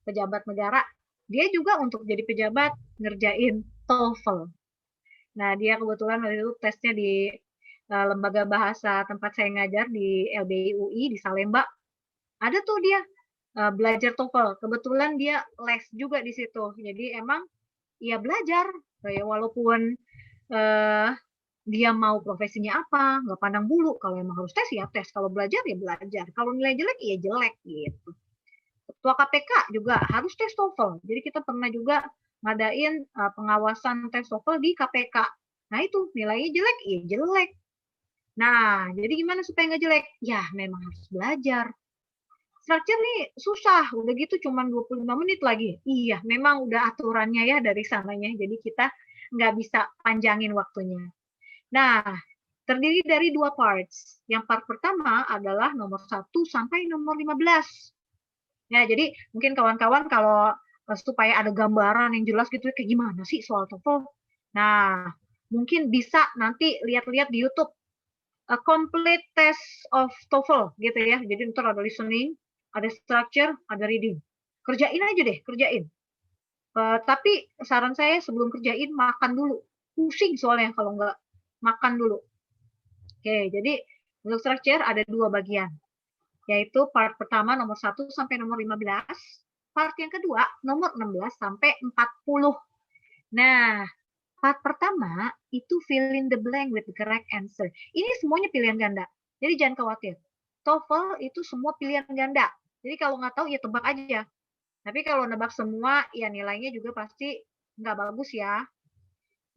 Pejabat negara, dia juga untuk jadi pejabat ngerjain TOEFL. Nah, dia kebetulan waktu itu tesnya di lembaga bahasa tempat saya ngajar di LBI UI di Salemba. Ada tuh dia belajar TOEFL. Kebetulan dia les juga di situ. Jadi emang ya belajar, kayak walaupun dia mau profesinya apa, nggak pandang bulu. Kalau emang harus tes ya tes. Kalau belajar ya belajar. Kalau nilai jelek ya jelek gitu. Ketua KPK juga harus tes TOEFL. Jadi kita pernah juga ngadain pengawasan tes TOEFL di KPK. Nah itu nilainya jelek, ya jelek. Nah jadi gimana supaya nggak jelek? Ya memang harus belajar. Structure nih susah, udah gitu cuma 25 menit lagi. Iya memang udah aturannya ya dari sananya. Jadi kita nggak bisa panjangin waktunya. Nah terdiri dari 2 parts. Yang part pertama adalah nomor 1 sampai nomor 15. Ya, jadi mungkin kawan-kawan kalau supaya ada gambaran yang jelas gitu kayak gimana sih soal TOEFL. Nah, Mungkin bisa nanti lihat-lihat di YouTube a complete test of TOEFL gitu ya. Jadi ntar ada listening, ada structure, ada reading. Kerjain aja deh, kerjain. Tapi saran saya sebelum kerjain makan dulu. Pusing soalnya kalau nggak makan dulu. Oke, jadi untuk structure ada 2 bagian, yaitu part pertama nomor 1 sampai nomor 15, part yang kedua nomor 16 sampai 40. Nah, part pertama itu fill in the blank with the correct answer. Ini semuanya pilihan ganda, jadi jangan khawatir. TOEFL itu semua pilihan ganda, jadi kalau nggak tahu ya tebak aja. Tapi kalau nebak semua, ya nilainya juga pasti nggak bagus ya.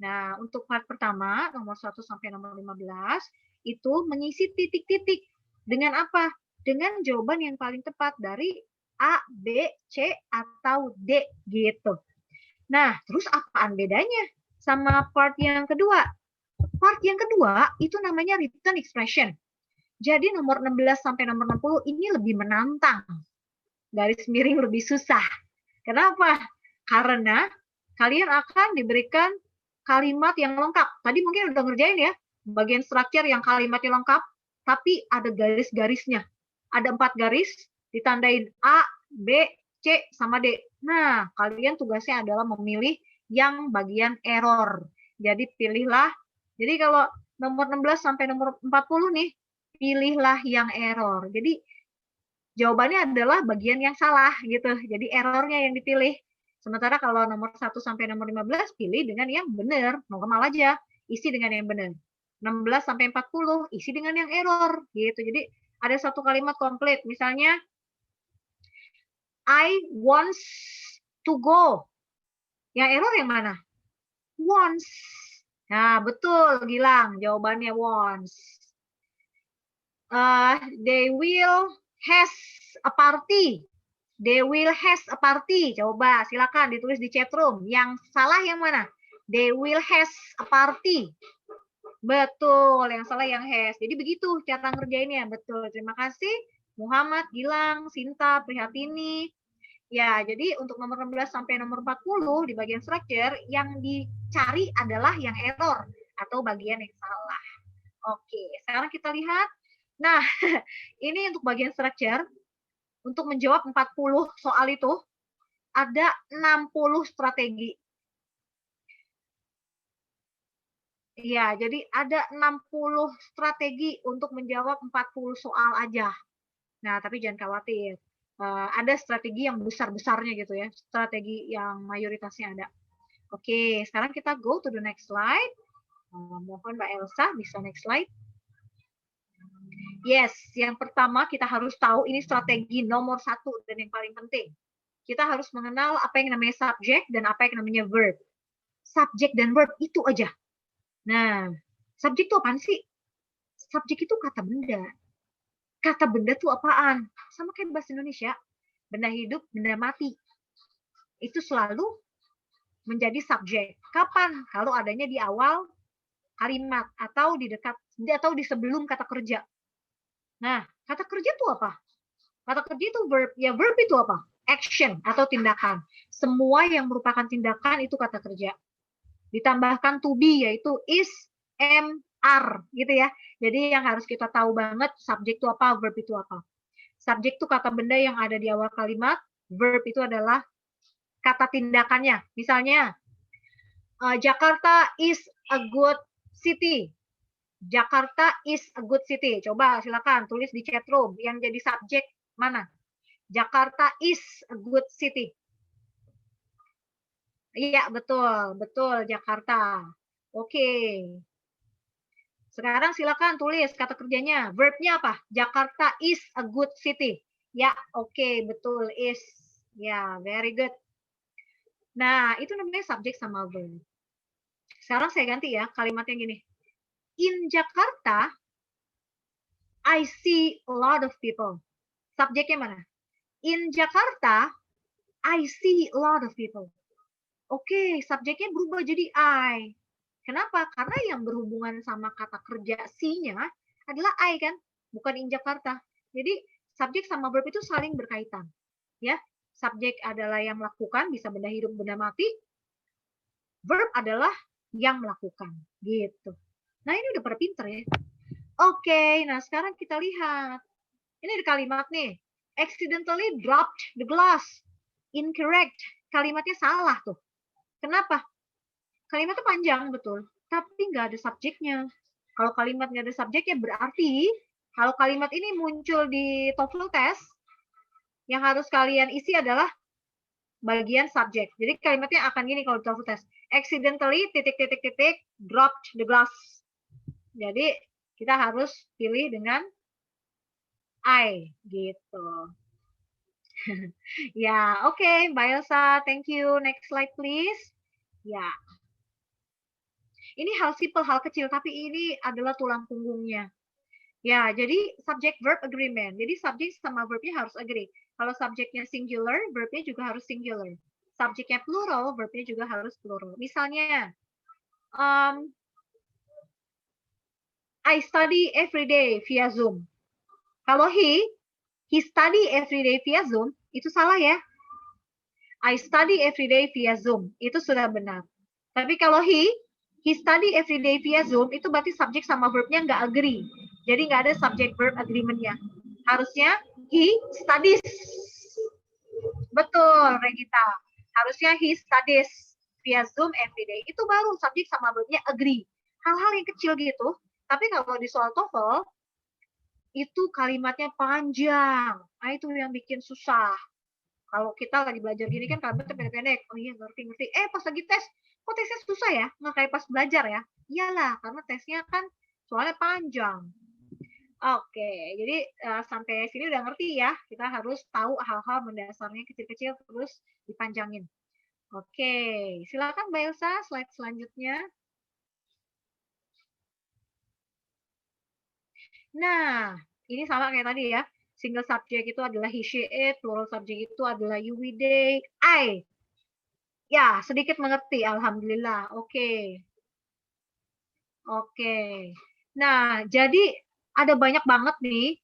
Nah, untuk part pertama, nomor 1 sampai nomor 15, itu mengisi titik-titik. Dengan apa? Dengan jawaban yang paling tepat dari A, B, C, atau D, gitu. Nah, terus apaan bedanya sama part yang kedua? Part yang kedua, itu namanya written expression. Jadi nomor 16 sampai nomor 60 ini lebih menantang. Garis miring lebih susah. Kenapa? Karena kalian akan diberikan kalimat yang lengkap. Tadi mungkin udah ngerjain ya, bagian structure yang kalimatnya lengkap, tapi ada garis-garisnya. Ada 4 garis, ditandain A, B, C, sama D. Nah, kalian tugasnya adalah memilih yang bagian error. Jadi pilihlah, jadi kalau nomor 16 sampai nomor 40 nih, pilihlah yang error. Jadi jawabannya adalah bagian yang salah gitu. Jadi errornya yang dipilih. Sementara kalau nomor 1 sampai nomor 15 pilih dengan yang benar, normal aja, isi dengan yang benar. 16 sampai 40 isi dengan yang error gitu. Jadi ada satu kalimat komplit, misalnya I wants to go. Yang error yang mana? Wants. Nah, betul Gilang, jawabannya wants. They will has a party. They will has a party. Coba silakan ditulis di chat room. Yang salah yang mana? They will has a party. Betul, yang salah yang has. Jadi begitu cara ngerjainnya. Betul, terima kasih. Muhammad, Gilang, Sinta, Prihatini. Ya, jadi untuk nomor 16 sampai nomor 40 di bagian structure, yang dicari adalah yang error atau bagian yang salah. Oke, sekarang kita lihat. Nah, ini untuk bagian structure. Untuk menjawab 40 soal itu, ada 60 strategi. Iya, jadi ada 60 strategi untuk menjawab 40 soal aja. Nah, tapi jangan khawatir. Ada strategi yang besar-besarnya gitu ya. Strategi yang mayoritasnya ada. Oke, sekarang kita go to the next slide. Mohon Mbak Elsa, bisa next slide. Yes, yang pertama kita harus tahu ini strategi nomor 1 dan yang paling penting. Kita harus mengenal apa yang namanya subject dan apa yang namanya verb. Subject dan verb itu aja. Nah, subject itu apaan sih? Subject itu kata benda. Kata benda itu apaan? Sama kayak bahasa Indonesia. Benda hidup, benda mati. Itu selalu menjadi subjek. Kapan? Kalau adanya di awal kalimat atau di dekat atau di sebelum kata kerja. Nah, kata kerja itu apa? Kata kerja itu verb. Ya, verb itu apa? Action atau tindakan. Semua yang merupakan tindakan itu kata kerja. Ditambahkan to be, yaitu is, am, are, gitu ya. Jadi yang harus kita tahu banget, subjek itu apa, verb itu apa. Subjek itu kata benda yang ada di awal kalimat, verb itu adalah kata tindakannya. Misalnya, Jakarta is a good city. Jakarta is a good city. Coba silakan tulis di chat room yang jadi subjek mana? Jakarta is a good city. Iya, betul. Betul, Jakarta. Oke. Sekarang silakan tulis kata kerjanya. Verbnya apa? Jakarta is a good city. Ya, oke, betul. Is. Ya, very good. Nah, itu namanya subjek sama verb. Sekarang saya ganti ya kalimatnya gini. In Jakarta, I see a lot of people. Subjeknya mana? In Jakarta, I see a lot of people. Oke, subjeknya berubah jadi I. Kenapa? Karena yang berhubungan sama kata kerja see-nya adalah I kan, bukan in Jakarta. Jadi subjek sama verb itu saling berkaitan. Ya, subjek adalah yang melakukan, bisa benda hidup, benda mati. Verb adalah yang melakukan. Gitu. Nah, ini udah pada pinter ya. Oke, nah sekarang kita lihat. Ini ada kalimat nih. Accidentally dropped the glass. Incorrect. Kalimatnya salah tuh. Kenapa? Kalimatnya panjang, betul. Tapi nggak ada subjeknya. Kalau kalimat nggak ada subjeknya berarti kalau kalimat ini muncul di TOEFL test, yang harus kalian isi adalah bagian subjek. Jadi kalimatnya akan gini kalau di TOEFL test. Accidentally dropped the glass. Jadi kita harus pilih dengan I gitu. Ya, oke, Mbak Elsa, thank you. Next slide please. Ya. Ini hal simple, hal kecil, tapi ini adalah tulang punggungnya. Ya, jadi subject verb agreement. Jadi subjek sama verbnya harus agree. Kalau subjeknya singular, verbnya juga harus singular. Subjeknya plural, verbnya juga harus plural. Misalnya, I study every day via Zoom. Kalau he study every day via Zoom, itu salah ya. I study every day via Zoom, itu sudah benar. Tapi kalau he study every day via Zoom, itu berarti subjek sama verbnya nggak agree. Jadi nggak ada subject verb agreement-nya. Harusnya he studies. Betul, Regita. Harusnya he studies via Zoom every day. Itu baru subjek sama verbnya agree. Hal-hal yang kecil gitu. Tapi kalau di soal TOEFL, itu kalimatnya panjang. Nah, itu yang bikin susah. Kalau kita lagi belajar gini kan kalimatnya pendek-pendek. Oh iya, ngerti. Pas lagi tes, kok tesnya susah ya? Nggak kayak pas belajar ya? Iyalah, karena tesnya kan soalnya panjang. Oke, jadi sampai sini udah ngerti ya. Kita harus tahu hal-hal mendasarnya kecil-kecil terus dipanjangin. Oke, silakan Mbak Elsa, slide selanjutnya. Nah, ini sama kayak tadi ya. Single subject itu adalah he, she, it. Plural subject itu adalah you, we, they, I. Ya, sedikit mengerti. Alhamdulillah. Oke. Nah, jadi ada banyak banget nih.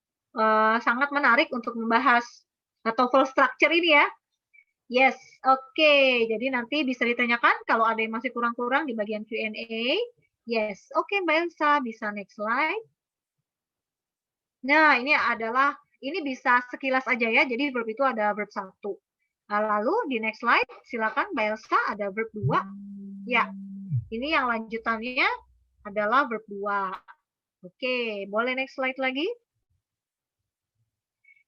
Sangat menarik untuk membahas TOEFL structure ini ya. Yes, oke. Jadi nanti bisa ditanyakan kalau ada yang masih kurang-kurang di bagian Q&A. Yes, oke Mbak Elsa. Bisa next slide. Nah, ini bisa sekilas aja ya. Jadi verb itu ada verb 1. Nah, lalu di next slide, silakan Mbak Elsa ada verb 2. Ya, ini yang lanjutannya adalah verb 2. Oke, boleh next slide lagi?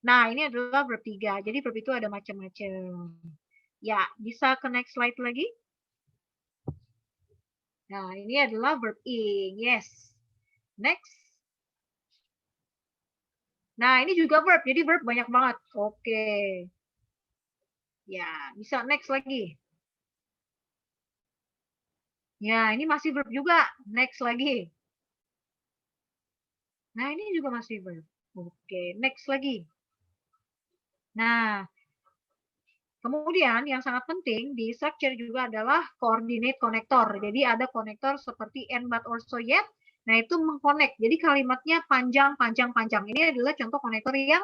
Nah, ini adalah verb 3. Jadi verb itu ada macam-macam. Ya, bisa ke next slide lagi? Nah, ini adalah verb ing. Yes. Next. Nah, ini juga verb. Jadi verb banyak banget. Oke. Ya, bisa next lagi. Ya, ini masih verb juga. Next lagi. Nah, ini juga masih verb. Oke, next lagi. Nah, kemudian yang sangat penting di structure juga adalah coordinate connector. Jadi ada konektor seperti and, but, or, so, yet. Nah, itu mengconnect. Jadi kalimatnya panjang. Ini adalah contoh konektor yang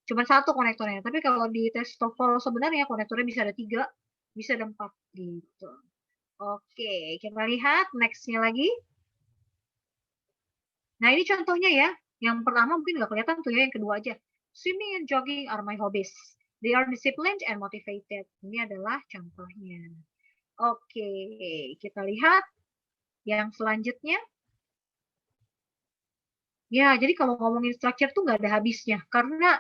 cuma satu konektornya. Tapi kalau di tes TOEFL sebenarnya konektornya bisa ada 3, bisa ada 4 gitu. Oke, kita lihat next-nya lagi. Nah, ini contohnya ya. Yang pertama mungkin nggak kelihatan tuh ya, yang kedua aja. Swimming and jogging are my hobbies. They are disciplined and motivated. Ini adalah contohnya. Oke, kita lihat yang selanjutnya. Ya, jadi kalau ngomongin structure tuh nggak ada habisnya. Karena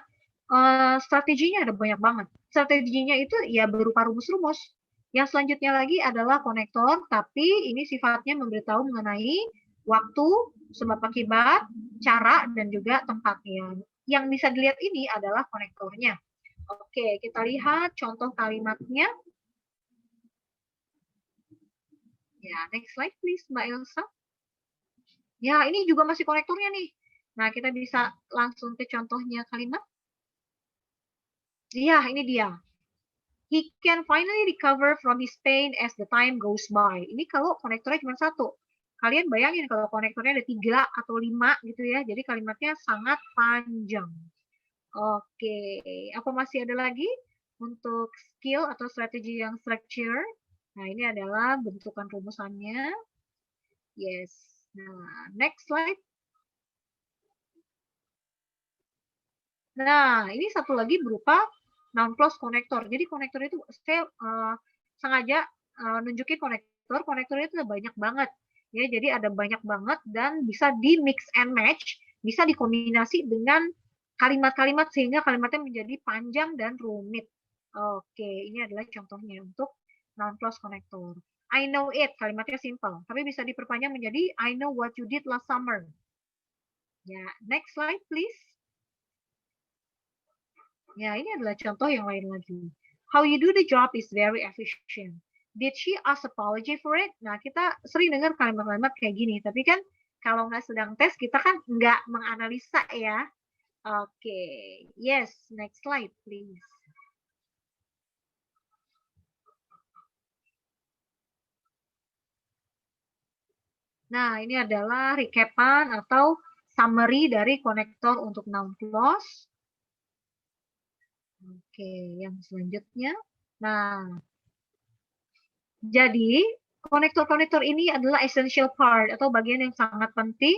strateginya ada banyak banget. Strateginya itu ya berupa rumus-rumus. Yang selanjutnya lagi adalah konektor, tapi ini sifatnya memberitahu mengenai waktu, sebab akibat, cara, dan juga tempatnya. Yang bisa dilihat ini adalah konektornya. Oke, kita lihat contoh kalimatnya. Ya, next slide please, Mbak Elsa. Ya, ini juga masih konektornya nih. Nah, kita bisa langsung ke contohnya kalimat. Ya, ini dia. He can finally recover from his pain as the time goes by. Ini kalau konektornya cuma 1. Kalian bayangin kalau konektornya ada 3 atau 5 gitu ya. Jadi kalimatnya sangat panjang. Oke, apa masih ada lagi untuk skill atau strategi yang structure? Nah, ini adalah bentukan rumusannya. Yes. Nah, next slide. Nah, ini satu lagi berupa noun clause connector. Jadi konektor itu saya sengaja nunjukin konektor. Konektornya itu banyak banget. Ya, jadi ada banyak banget dan bisa di mix and match, bisa dikombinasi dengan kalimat-kalimat sehingga kalimatnya menjadi panjang dan rumit. Oke, ini adalah contohnya untuk noun clause connector. I know it, kalimatnya simple, tapi bisa diperpanjang menjadi I know what you did last summer. Ya, next slide please. Ya, ini adalah contoh yang lain lagi. How you do the job is very efficient. Did she ask apology for it? Nah, kita sering dengar kalimat-kalimat kayak gini, tapi kan kalau nggak sedang tes, kita kan nggak menganalisa ya. Oke, yes, next slide please. Nah, ini adalah recapan atau summary dari konektor untuk noun clause. Oke, yang selanjutnya. Nah, jadi konektor-konektor ini adalah essential part atau bagian yang sangat penting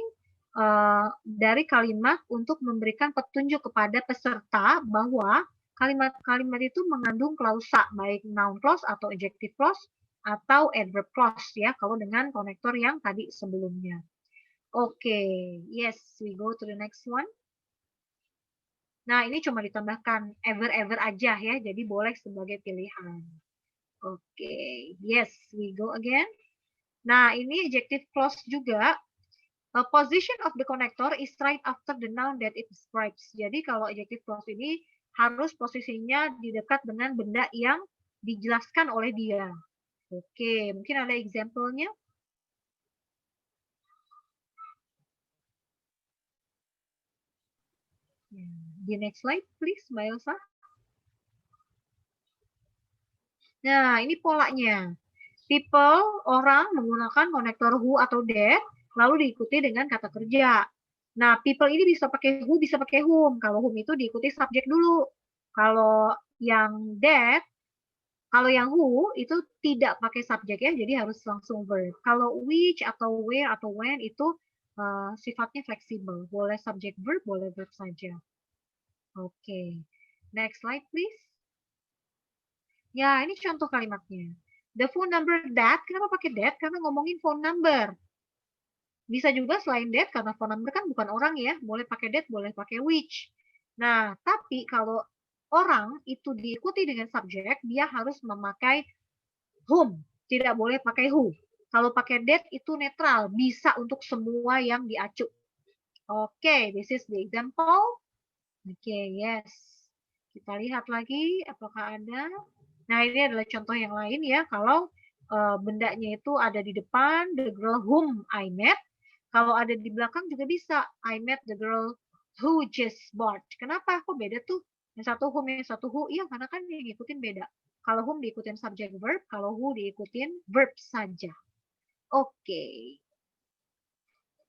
dari kalimat untuk memberikan petunjuk kepada peserta bahwa kalimat-kalimat itu mengandung klausa, baik noun clause atau adjective clause atau adverb clause ya, kalau dengan konektor yang tadi sebelumnya. Oke, yes, we go to the next one. Nah, ini cuma ditambahkan ever aja ya, jadi boleh sebagai pilihan. Oke, yes, we go again. Nah, ini adjective clause juga. A position of the connector is right after the noun that it describes. Jadi kalau adjective clause ini harus posisinya di dekat dengan benda yang dijelaskan oleh dia. Oke, mungkin ada example-nya. Di next slide, please, Mbak Elsa. Nah, ini polanya. People, orang menggunakan konektor who atau that, lalu diikuti dengan kata kerja. Nah, people ini bisa pakai who, bisa pakai whom. Kalau whom itu diikuti subjek dulu. Kalau yang that, kalau yang who itu tidak pakai subjek ya, jadi harus langsung verb. Kalau which atau where atau when itu sifatnya fleksibel. Boleh subjek verb, boleh verb saja. Oke. Next slide, please. Ya, ini contoh kalimatnya. The phone number that, kenapa pakai that? Karena ngomongin phone number. Bisa juga selain that, karena phone number kan bukan orang ya. Boleh pakai that, boleh pakai which. Nah, tapi kalau orang itu diikuti dengan subjek, dia harus memakai whom. Tidak boleh pakai who. Kalau pakai that itu netral. Bisa untuk semua yang diacu. Oke, this is the example. Oke, yes. Kita lihat lagi apakah ada. Nah, ini adalah contoh yang lain ya. Kalau bendanya itu ada di depan, the girl whom I met. Kalau ada di belakang juga bisa, I met the girl who just bought. Kenapa? Kok beda tuh? Yang satu whom, yang satu who. Iya, karena kan yang ngikutin beda. Kalau whom diikutin subject verb, kalau who diikutin verb saja. Oke.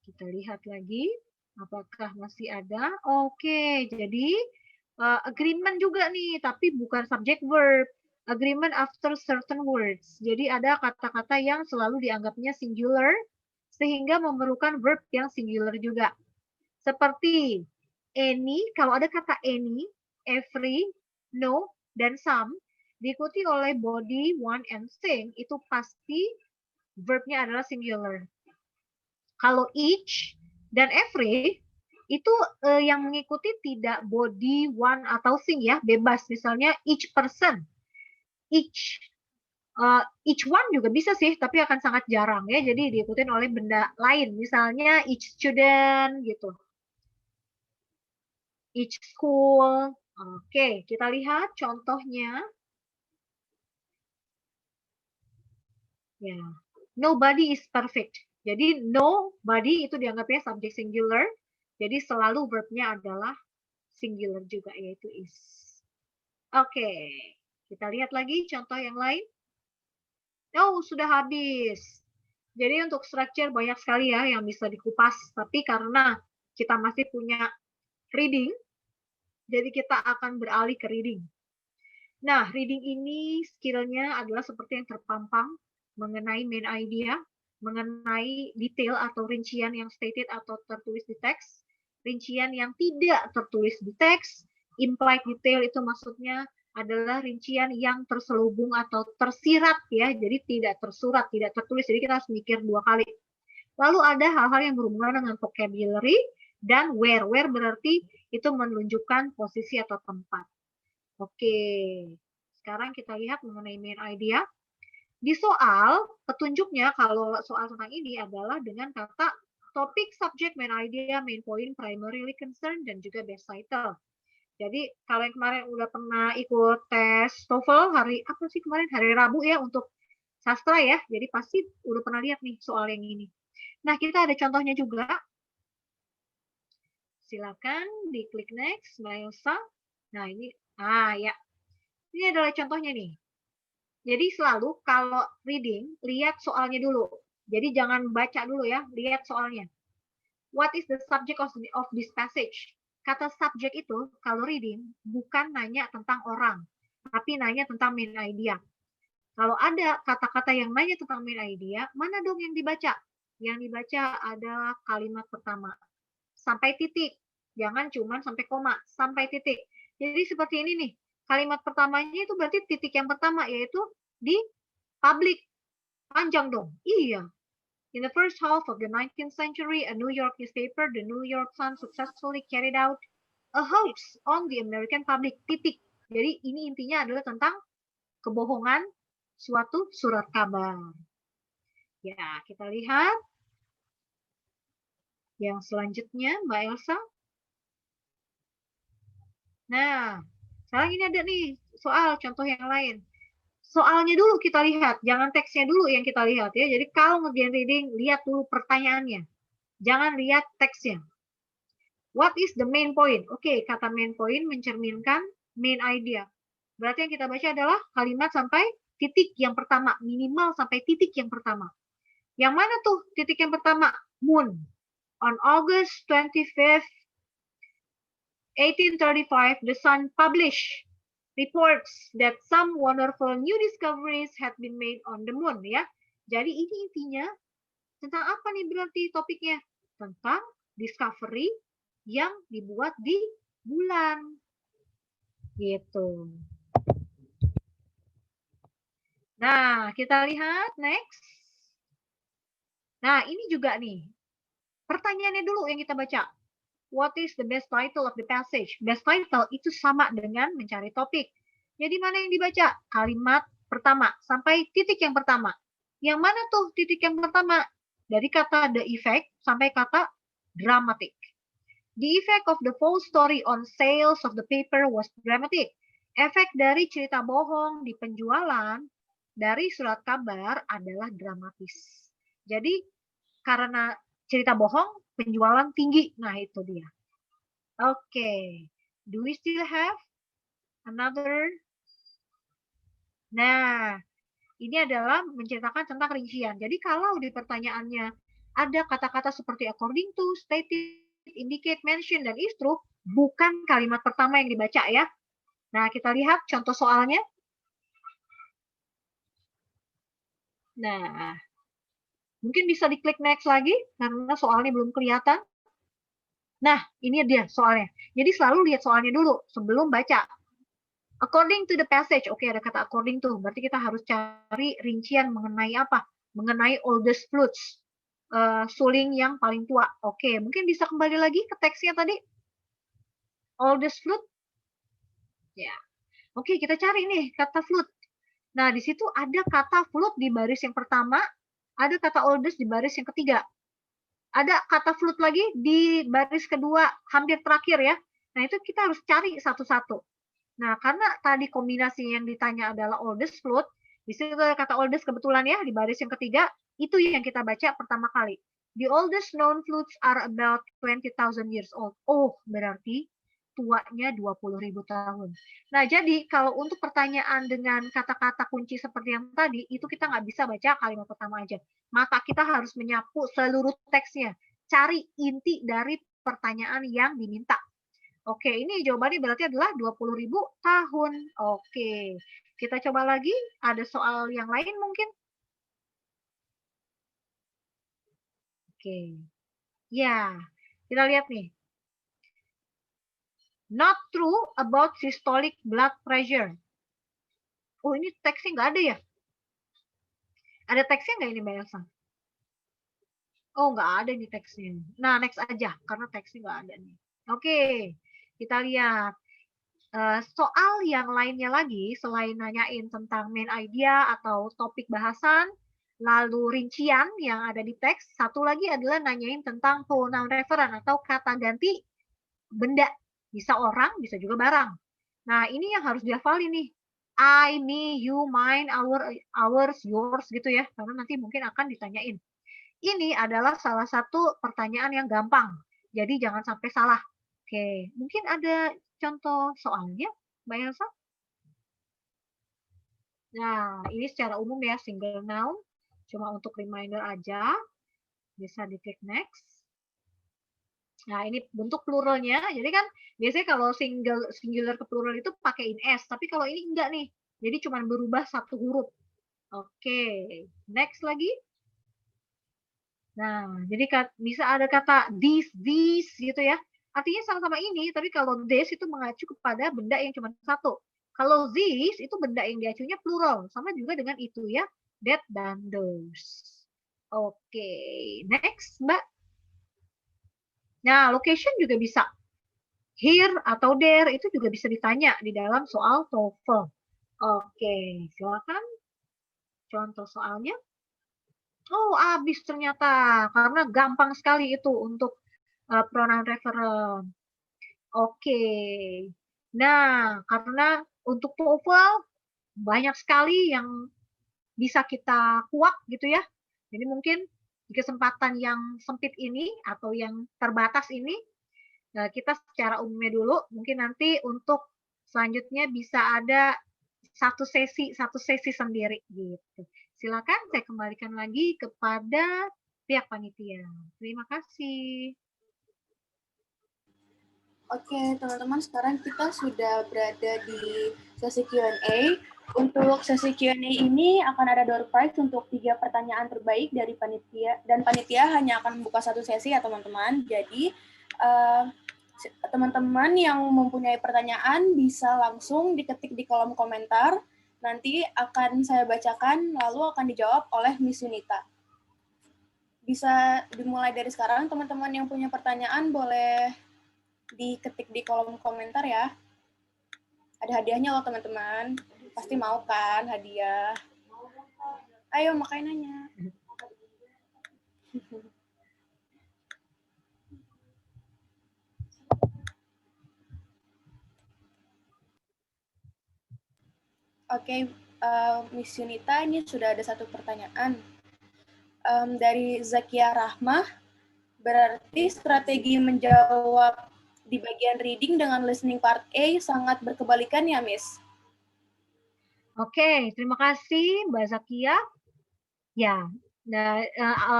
Kita lihat lagi. Apakah masih ada? Oke, jadi agreement juga nih, tapi bukan subject verb. Agreement after certain words. Jadi ada kata-kata yang selalu dianggapnya singular, sehingga memerlukan verb yang singular juga. Seperti any, kalau ada kata any, every, no, dan some, diikuti oleh body, one, and thing, itu pasti verbnya adalah singular. Kalau each dan every, itu yang mengikuti tidak body, one, atau thing ya, bebas. Misalnya each person. Each one juga bisa sih, tapi akan sangat jarang ya. Jadi diikutin oleh benda lain. Misalnya each student gitu. Each school. Oke, kita lihat contohnya. Ya, nobody is perfect. Jadi nobody itu dianggapnya subject singular. Jadi selalu verbnya adalah singular juga, yaitu is. Oke, kita lihat lagi contoh yang lain. Oh, sudah habis. Jadi untuk structure banyak sekali ya yang bisa dikupas. Tapi karena kita masih punya reading, jadi kita akan beralih ke reading. Nah, reading ini skill-nya adalah seperti yang terpampang mengenai main idea. mengenai detail atau rincian yang stated atau tertulis di teks, rincian yang tidak tertulis di teks, implied detail itu maksudnya adalah rincian yang terselubung atau tersirat ya, jadi tidak tersurat, tidak tertulis, jadi kita harus mikir 2 kali. Lalu ada hal-hal yang berhubungan dengan vocabulary dan where. Where berarti itu menunjukkan posisi atau tempat. Oke, sekarang kita lihat mengenai main idea. Di soal, petunjuknya kalau soal tentang ini adalah dengan kata topik, subject, main idea, main point, primarily concern, dan juga best title. Jadi kalau yang kemarin udah pernah ikut tes TOEFL hari apa sih kemarin, hari Rabu ya untuk sastra ya. Jadi pasti udah pernah lihat nih soal yang ini. Nah, kita ada contohnya juga. Silakan diklik next, Mbak Elsa. Nah, ini ya. Ini adalah contohnya nih. Jadi selalu kalau reading lihat soalnya dulu. Jadi jangan baca dulu ya, lihat soalnya. What is the subject of this passage? Kata subject itu kalau reading bukan nanya tentang orang, tapi nanya tentang main idea. Kalau ada kata-kata yang nanya tentang main idea, mana dong yang dibaca? Yang dibaca adalah kalimat pertama. Sampai titik. Jangan cuma sampai koma, sampai titik. Jadi seperti ini nih. Kalimat pertamanya itu berarti titik yang pertama, yaitu di public. Panjang dong. Iya. In the first half of the 19th century, a New York newspaper, the New York Sun, successfully carried out a hoax on the American public. Titik. Jadi ini intinya adalah tentang kebohongan suatu surat kabar. Ya, kita lihat yang selanjutnya, Mbak Elsa. Nah, sekarang ini ada nih soal contoh yang lain. Soalnya dulu kita lihat, jangan teksnya dulu yang kita lihat ya. Jadi kalau ngerjain reading, lihat dulu pertanyaannya. Jangan lihat teksnya. What is the main point? Oke, kata main point mencerminkan main idea. Berarti yang kita baca adalah kalimat sampai titik yang pertama, minimal sampai titik yang pertama. Yang mana tuh titik yang pertama? Moon. On August 25th, 1835, the Sun published reports that some wonderful new discoveries had been made on the moon ya. Jadi ini intinya tentang apa nih berarti topiknya? Tentang discovery yang dibuat di bulan. Gitu. Nah, kita lihat next. Nah, ini juga nih. Pertanyaannya dulu yang kita baca. What is the best title of the passage? Best title itu sama dengan mencari topik. Jadi mana yang dibaca? Kalimat pertama sampai titik yang pertama. Yang mana tuh titik yang pertama? Dari kata the effect sampai kata dramatic. The effect of the false story on sales of the paper was dramatic. Efek dari cerita bohong di penjualan dari surat kabar adalah dramatis. Jadi karena cerita bohong, penjualan tinggi. Nah, itu dia. Oke. Do we still have another? Nah, ini adalah menceritakan tentang rincian. Jadi kalau di pertanyaannya ada kata-kata seperti according to, stated, indicate, mention, dan is true, bukan kalimat pertama yang dibaca ya. Nah, kita lihat contoh soalnya. Nah, mungkin bisa diklik next lagi karena soalnya belum kelihatan. Nah, ini dia soalnya. Jadi selalu lihat soalnya dulu sebelum baca. According to the passage. Oke, ada kata according to. Berarti kita harus cari rincian mengenai apa? Mengenai oldest flutes. Suling yang paling tua. Oke, mungkin bisa kembali lagi ke teksnya tadi. Oldest flute. Ya. Oke, kita cari nih kata flute. Nah, di situ ada kata flute di baris yang pertama. Ada kata oldest di baris yang ketiga. Ada kata flute lagi di baris kedua, hampir terakhir ya. Nah, itu kita harus cari satu-satu. Nah, karena tadi kombinasi yang ditanya adalah oldest flute, di situ ada kata oldest kebetulan ya, di baris yang ketiga, itu yang kita baca pertama kali. The oldest known flutes are about 20,000 years old. Oh, berarti tuanya 20.000 tahun. Nah, jadi kalau untuk pertanyaan dengan kata-kata kunci seperti yang tadi, itu kita nggak bisa baca kalimat pertama aja. Mata kita harus menyapu seluruh teksnya. Cari inti dari pertanyaan yang diminta. Oke, ini jawabannya berarti adalah 20.000 tahun. Oke, kita coba lagi. Ada soal yang lain mungkin? Oke. Ya, kita lihat nih. Not true about systolic blood pressure. Oh, ini teksnya nggak ada ya? Ada teksnya nggak ini, Mbak Elsa? Oh, nggak ada nih teksnya. Nah, next aja, karena teksnya nggak ada nih. Oke, kita lihat. Soal yang lainnya lagi, selain nanyain tentang main idea atau topik bahasan, lalu rincian yang ada di teks, satu lagi adalah nanyain tentang pronoun referen atau kata ganti benda. Bisa orang, bisa juga barang. Nah, ini yang harus dihafalin nih. I, me, you, mine, ours, yours gitu ya. Karena nanti mungkin akan ditanyain. Ini adalah salah satu pertanyaan yang gampang. Jadi jangan sampai salah. Oke, mungkin ada contoh soalnya, Mbak Elsa? Nah, ini secara umum ya, single noun. Cuma untuk reminder aja. Bisa diklik next. Nah, ini bentuk pluralnya. Jadi kan biasanya kalau singular ke plural itu pakai in s, tapi kalau ini enggak nih. Jadi cuma berubah satu huruf. Oke, next lagi. Nah, jadi bisa ada kata these gitu ya. Artinya sama-sama ini, tapi kalau this itu mengacu kepada benda yang cuma satu. Kalau these itu benda yang diacunya plural, sama juga dengan itu ya, that dan those. Oke, next Mbak. Nah, location juga bisa. Here atau there itu juga bisa ditanya di dalam soal TOEFL. Oke, silakan. Contoh soalnya. Oh, habis ternyata. Karena gampang sekali itu untuk pronoun referen. Oke. Nah, karena untuk TOEFL banyak sekali yang bisa kita kuak gitu ya. Jadi mungkin di kesempatan yang sempit ini atau yang terbatas ini, kita secara umumnya dulu, mungkin nanti untuk selanjutnya bisa ada satu sesi sendiri gitu. Silakan saya kembalikan lagi kepada pihak panitia. Terima kasih. Oke, teman-teman, sekarang kita sudah berada di sesi Q&A. Untuk sesi Q&A ini akan ada door prize untuk 3 pertanyaan terbaik dari panitia, dan panitia hanya akan membuka satu sesi ya teman-teman. Jadi teman-teman yang mempunyai pertanyaan bisa langsung diketik di kolom komentar. Nanti akan saya bacakan lalu akan dijawab oleh Miss Yunita. Bisa dimulai dari sekarang, teman-teman yang punya pertanyaan boleh diketik di kolom komentar ya. Ada hadiahnya loh teman-teman. Pasti mau kan hadiah? Ayo makanya nanya. Oke, Miss Yunita, ini sudah ada satu pertanyaan. Dari Zakia Rahmah, berarti strategi menjawab di bagian reading dengan listening part A sangat berkebalikan ya, Miss? Oke, terima kasih Mbak Zakia. Ya,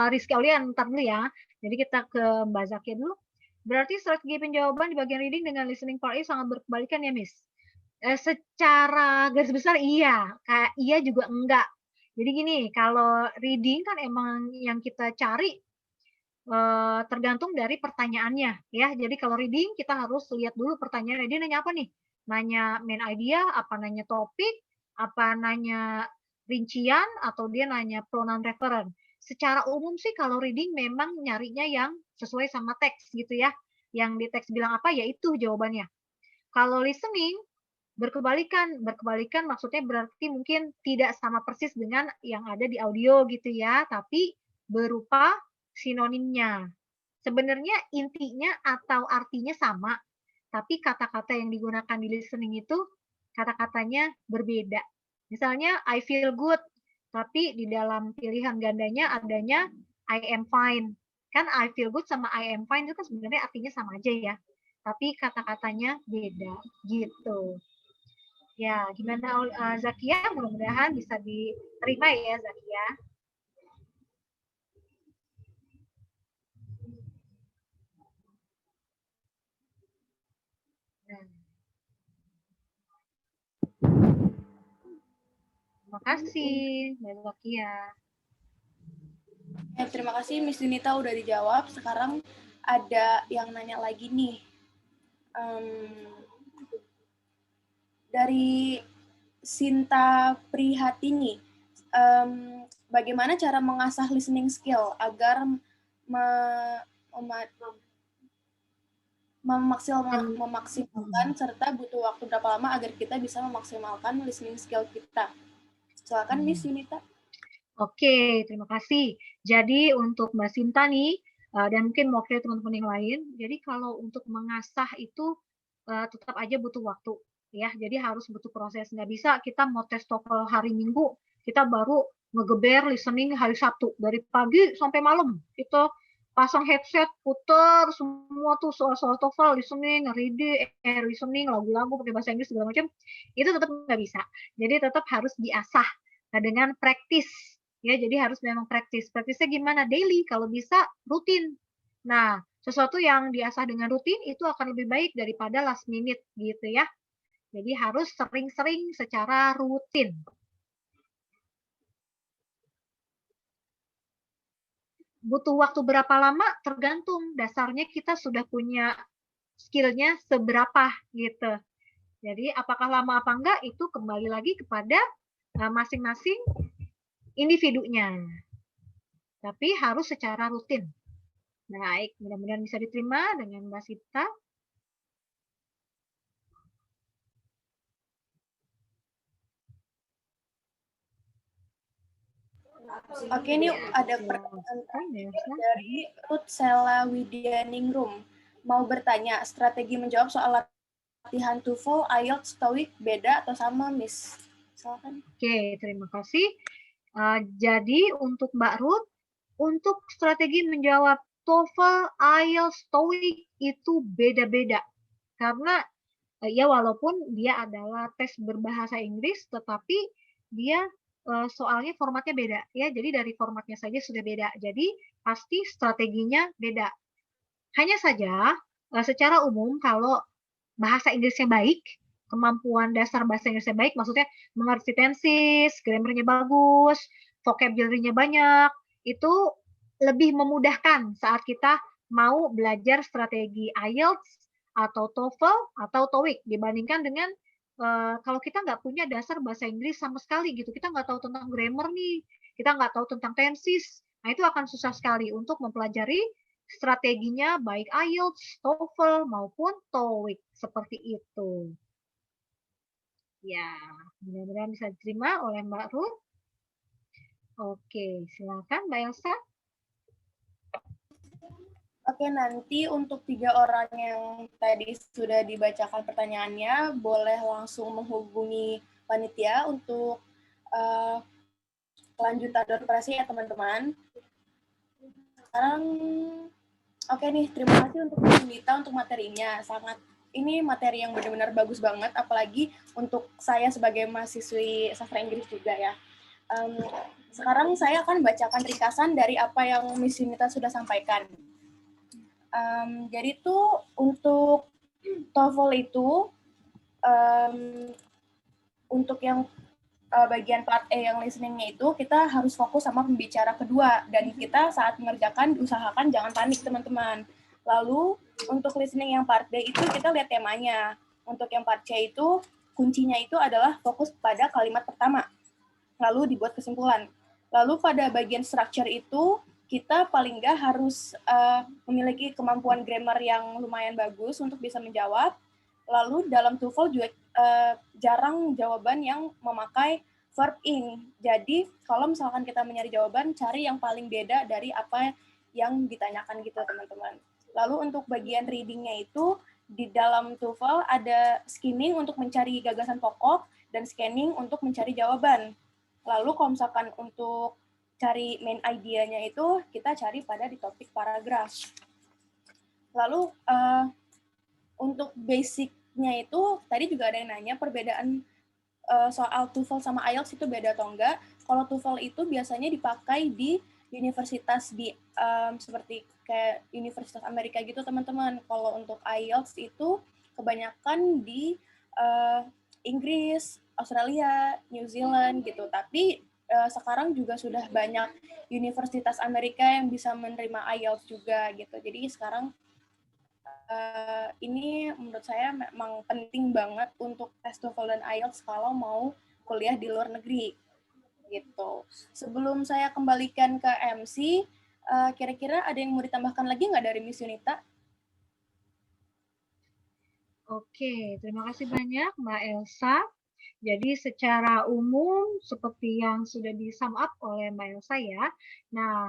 Rizky Aulia ntar dulu ya. Jadi kita ke Mbak Zakia dulu. Berarti strategi penjawaban di bagian reading dengan listening part A sangat berkebalikan ya, Miss? Secara garis besar iya, kayak iya juga enggak. Jadi gini, kalau reading kan emang yang kita cari tergantung dari pertanyaannya ya. Jadi kalau reading kita harus lihat dulu pertanyaannya, dia nanya apa nih? Nanya main idea, apa nanya topik, apa nanya rincian, atau dia nanya pronoun referen. Secara umum sih kalau reading memang nyarinya yang sesuai sama teks gitu ya. Yang di teks bilang apa ya itu jawabannya. Kalau listening berkebalikan maksudnya berarti mungkin tidak sama persis dengan yang ada di audio gitu ya, tapi berupa sinonimnya. Sebenarnya intinya atau artinya sama, tapi kata-kata yang digunakan di listening itu kata-katanya berbeda. Misalnya I feel good, tapi di dalam pilihan gandanya adanya I am fine. Kan I feel good sama I am fine itu kan sebenarnya artinya sama aja ya, tapi kata-katanya beda gitu. Ya, gimana Zakia? Mudah-mudahan bisa diterima ya Zakia. Terima kasih, Mbak Zakia. Ya, terima kasih Miss Yunita udah dijawab. Sekarang ada yang nanya lagi nih. Dari Sinta Prihatini, bagaimana cara mengasah listening skill agar memaksimalkan serta butuh waktu berapa lama agar kita bisa memaksimalkan listening skill kita? Silakan Miss Yunita. Oke, terima kasih. Jadi untuk Mbak Sinta nih, dan mungkin mewakili teman-teman yang lain, jadi kalau untuk mengasah itu tetap aja butuh waktu, ya. Jadi harus butuh proses. Nggak bisa kita mau tes TOEFL hari Minggu, kita baru ngegeber listening hari Sabtu. Dari pagi sampai malam, kita pasang headset, puter semua tuh soal-soal TOEFL, listening, listening, lagu-lagu pakai bahasa Inggris segala macam, itu tetap nggak bisa. Jadi tetap harus diasah dengan praktis. Ya, jadi harus memang praktis. Praktisnya gimana? Daily, kalau bisa rutin. Nah, sesuatu yang diasah dengan rutin itu akan lebih baik daripada last minute gitu ya. Jadi harus sering-sering secara rutin. Butuh waktu berapa lama? Tergantung. Dasarnya kita sudah punya skill-nya seberapa gitu. Jadi apakah lama apa enggak itu kembali lagi kepada masing-masing individunya. Tapi harus secara rutin. Baik, mudah-mudahan bisa diterima dengan Mbak Sita. Oke, ini ada pertanyaan dari Ruth Sela Widianingrum. Mau bertanya, strategi menjawab soal latihan TOEFL, IELTS, TOEIC beda atau sama, Miss? Silakan. Oke, terima kasih. Jadi untuk Mbak Ruth, untuk strategi menjawab TOEFL, IELTS, TOEIC itu beda-beda. Karena ya walaupun dia adalah tes berbahasa Inggris, tetapi dia soalnya formatnya beda. Ya, jadi dari formatnya saja sudah beda. Jadi pasti strateginya beda. Hanya saja secara umum kalau bahasa Inggrisnya baik, kemampuan dasar bahasa Inggrisnya baik, maksudnya mengerti tenses, grammarnya bagus, vocabulary-nya banyak, itu lebih memudahkan saat kita mau belajar strategi IELTS atau TOEFL atau TOEIC dibandingkan dengan kalau kita nggak punya dasar bahasa Inggris sama sekali gitu, kita nggak tahu tentang grammar nih, kita nggak tahu tentang tenses, nah itu akan susah sekali untuk mempelajari strateginya baik IELTS, TOEFL maupun TOEIC seperti itu. Ya, mudah-mudahan bisa diterima oleh Mbak Ruth. Oke, silakan Mbak Elsa. Oke, nanti untuk 3 orang yang tadi sudah dibacakan pertanyaannya, boleh langsung menghubungi panitia untuk kelanjutan operasi ya teman-teman. Sekarang, oke nih, terima kasih untuk Yunita untuk materinya. Ini materi yang benar-benar bagus banget, apalagi untuk saya sebagai mahasiswi sastra Inggris juga ya. Sekarang saya akan bacakan ringkasan dari apa yang Miss Yunita sudah sampaikan. Jadi tuh untuk TOEFL itu untuk yang bagian part A yang listening-nya itu kita harus fokus sama pembicara kedua dan kita saat mengerjakan usahakan jangan panik teman-teman. Lalu untuk listening yang part B itu kita lihat temanya. Untuk yang part C itu kuncinya itu adalah fokus pada kalimat pertama. Lalu dibuat kesimpulan. Lalu pada bagian structure itu kita paling nggak harus memiliki kemampuan grammar yang lumayan bagus untuk bisa menjawab. Lalu dalam TOEFL juga jarang jawaban yang memakai verb ing. Jadi kalau misalkan kita mencari jawaban, cari yang paling beda dari apa yang ditanyakan gitu teman-teman. Lalu untuk bagian reading-nya itu di dalam TOEFL ada skimming untuk mencari gagasan pokok dan scanning untuk mencari jawaban. Lalu kalau misalkan untuk cari main idea-nya itu kita cari pada di topik paragraf. Lalu untuk basic-nya itu tadi juga ada yang nanya perbedaan soal TOEFL sama IELTS itu beda atau enggak. Kalau TOEFL itu biasanya dipakai di universitas di seperti kayak Universitas Amerika gitu teman-teman. Kalau untuk IELTS itu kebanyakan di Inggris, Australia, New Zealand gitu. Tapi sekarang juga sudah banyak universitas Amerika yang bisa menerima IELTS juga gitu. Jadi sekarang ini menurut saya memang penting banget untuk tes TOEFL dan IELTS kalau mau kuliah di luar negeri gitu. Sebelum saya kembalikan ke MC, kira-kira ada yang mau ditambahkan lagi nggak dari Miss Yunita? Oke, terima kasih banyak Mbak Elsa. Jadi secara umum seperti yang sudah di sum up oleh Mbak Elsa ya. Nah,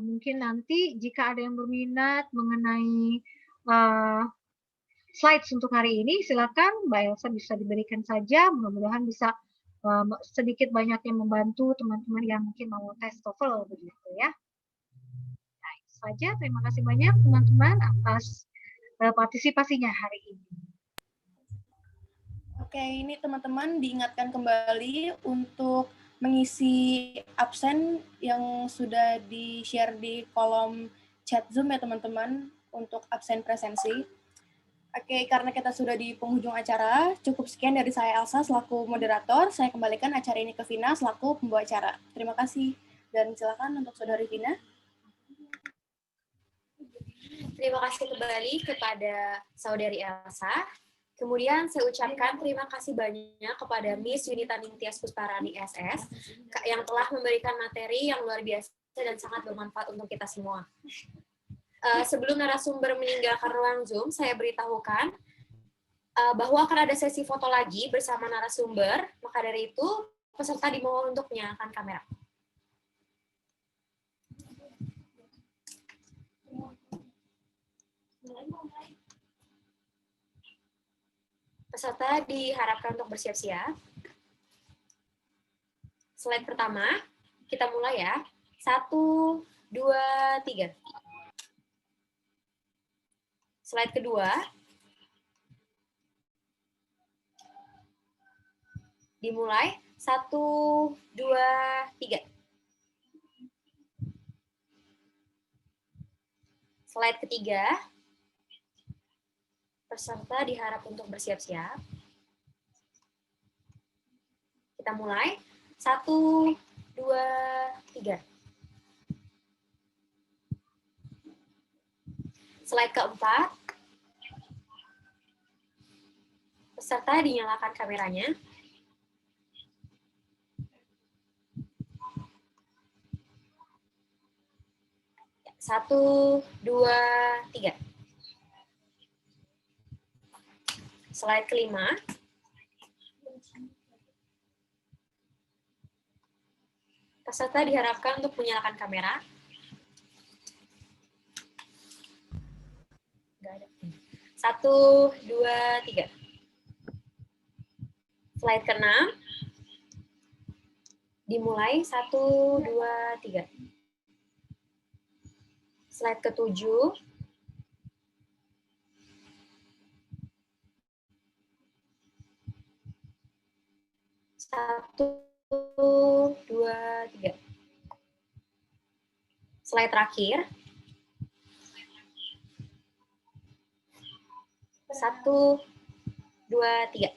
mungkin nanti jika ada yang berminat mengenai slides untuk hari ini, silakan Mbak Elsa bisa diberikan saja. Mudah-mudahan bisa sedikit banyak yang membantu teman-teman yang mungkin mau tes TOEFL begitu ya. Nah, itu saja. Terima kasih banyak teman-teman atas partisipasinya hari ini. Oke, ini teman-teman diingatkan kembali untuk mengisi absen yang sudah di-share di kolom chat Zoom ya teman-teman untuk absen presensi. Oke, karena kita sudah di penghujung acara, cukup sekian dari saya Elsa selaku moderator. Saya kembalikan acara ini ke Vina selaku pembawa acara. Terima kasih. Dan silakan untuk Saudari Vina. Terima kasih kembali kepada Saudari Elsa. Kemudian saya ucapkan terima kasih banyak kepada Miss Yunita Ningtyas Pusparani SS yang telah memberikan materi yang luar biasa dan sangat bermanfaat untuk kita semua. Sebelum narasumber meninggalkan ruang Zoom, saya beritahukan bahwa akan ada sesi foto lagi bersama narasumber, maka dari itu peserta dimohon untuk menyalakan kamera. Peserta diharapkan untuk bersiap-siap. Slide pertama, kita mulai ya. 1, 2, 3. Slide kedua. Dimulai. 1, 2, 3. Slide ketiga. Peserta diharap untuk bersiap-siap. Kita mulai. 1, 2, 3. Slide keempat. Peserta dinyalakan kameranya. Satu, dua, tiga. Slide kelima. Peserta diharapkan untuk menyalakan kamera. Nggak ada. 1, 2, 3. Slide ke-6. Dimulai. 1, 2, 3. Slide ke-7. 1, 2, 3. Slide terakhir. 1, 2, 3.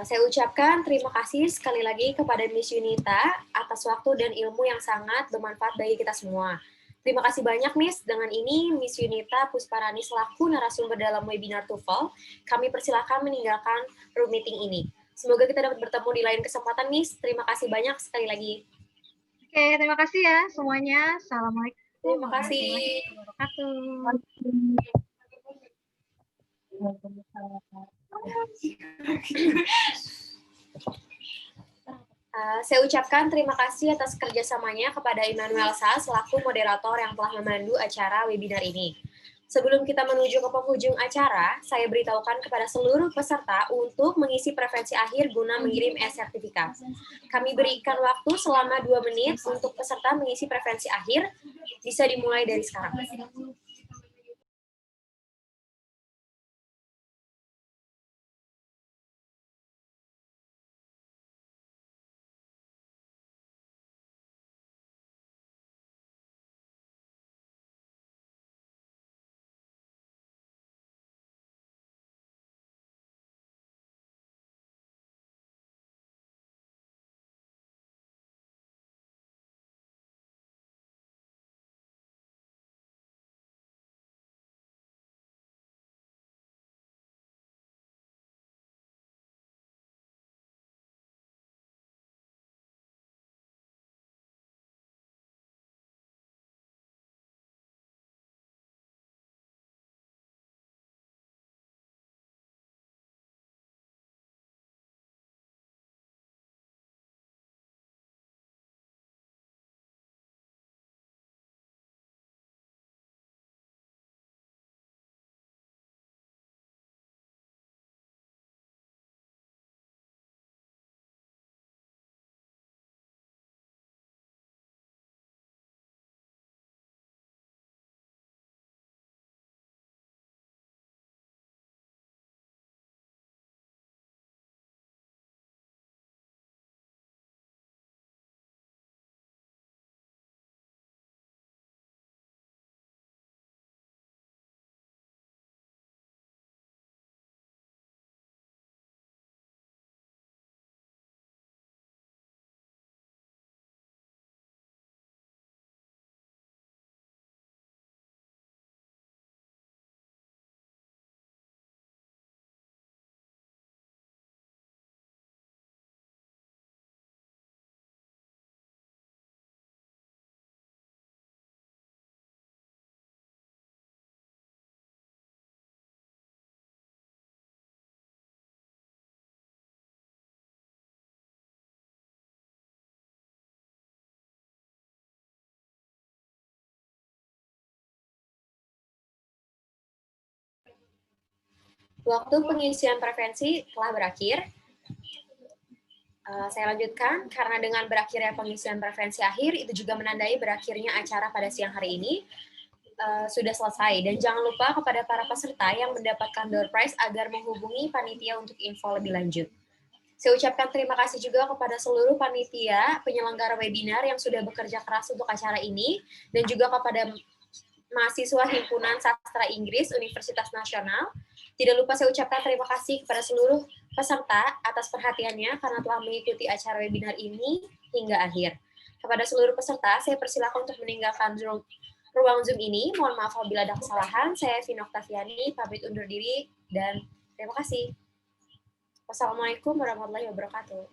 Saya ucapkan terima kasih sekali lagi kepada Miss Yunita atas waktu dan ilmu yang sangat bermanfaat bagi kita semua. Terima kasih banyak, Miss. Dengan ini, Miss Yunita Pusparani selaku narasumber dalam webinar TOEFL, kami persilakan meninggalkan room meeting ini. Semoga kita dapat bertemu di lain kesempatan, Miss. Terima kasih banyak sekali lagi. Oke, terima kasih ya semuanya. Assalamualaikum Terima kasih. warahmatullahi Saya ucapkan terima kasih atas kerjasamanya kepada Immanuel Sa selaku moderator yang telah memandu acara webinar ini. Sebelum kita menuju ke penghujung acara, saya beritahukan kepada seluruh peserta untuk mengisi preferensi akhir guna mengirim e-sertifikat. Kami berikan waktu selama 2 menit untuk peserta mengisi preferensi akhir, bisa dimulai dari sekarang. Waktu pengisian preferensi telah berakhir. Saya lanjutkan, karena dengan berakhirnya pengisian preferensi akhir, itu juga menandai berakhirnya acara pada siang hari ini sudah selesai. Dan jangan lupa kepada para peserta yang mendapatkan door prize agar menghubungi panitia untuk info lebih lanjut. Saya ucapkan terima kasih juga kepada seluruh panitia penyelenggara webinar yang sudah bekerja keras untuk acara ini, dan juga kepada mahasiswa Himpunan Sastra Inggris Universitas Nasional. Tidak lupa saya ucapkan terima kasih kepada seluruh peserta atas perhatiannya karena telah mengikuti acara webinar ini hingga akhir. Kepada seluruh peserta, saya persilakan untuk meninggalkan ruang Zoom ini. Mohon maaf apabila ada kesalahan. Saya Vina Oktaviani, pamit undur diri, dan terima kasih. Wassalamualaikum warahmatullahi wabarakatuh.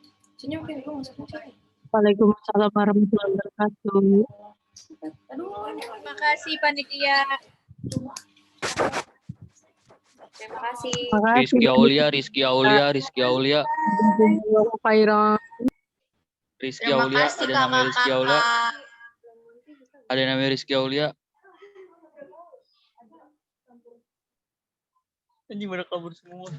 Waalaikumsalam warahmatullahi wabarakatuh. Terima kasih panitia. Terima kasih. Rizky Aulia, Rizky Aulia, Rizky Aulia. Rizky Aulia, ada namanya Rizky Aulia. Ada namanya Rizky Aulia. Anjing pada kabur semua.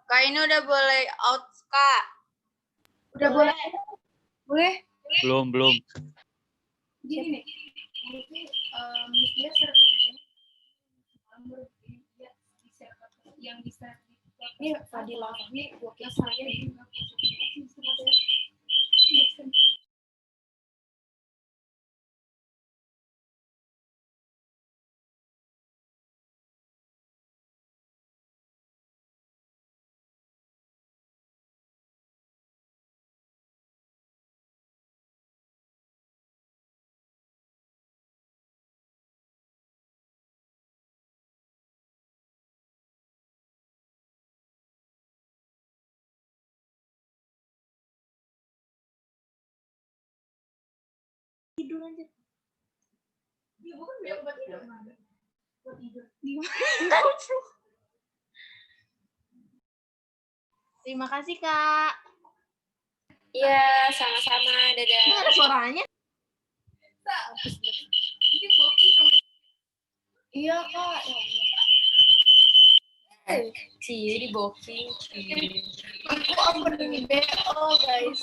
Kak ini udah boleh out, Kak. Udah boleh? Boleh? Belum. Gini nih. Dia yang bisa ini Fadila ini wakil saya di tidur aja. Dia bukan bilang buat tidur. Buat tidur. Terima kasih, Kak. Iya, sama-sama. Dadah. Ini ada suaranya? Iya, Kak. Cie di booking. Aku opening BO, guys.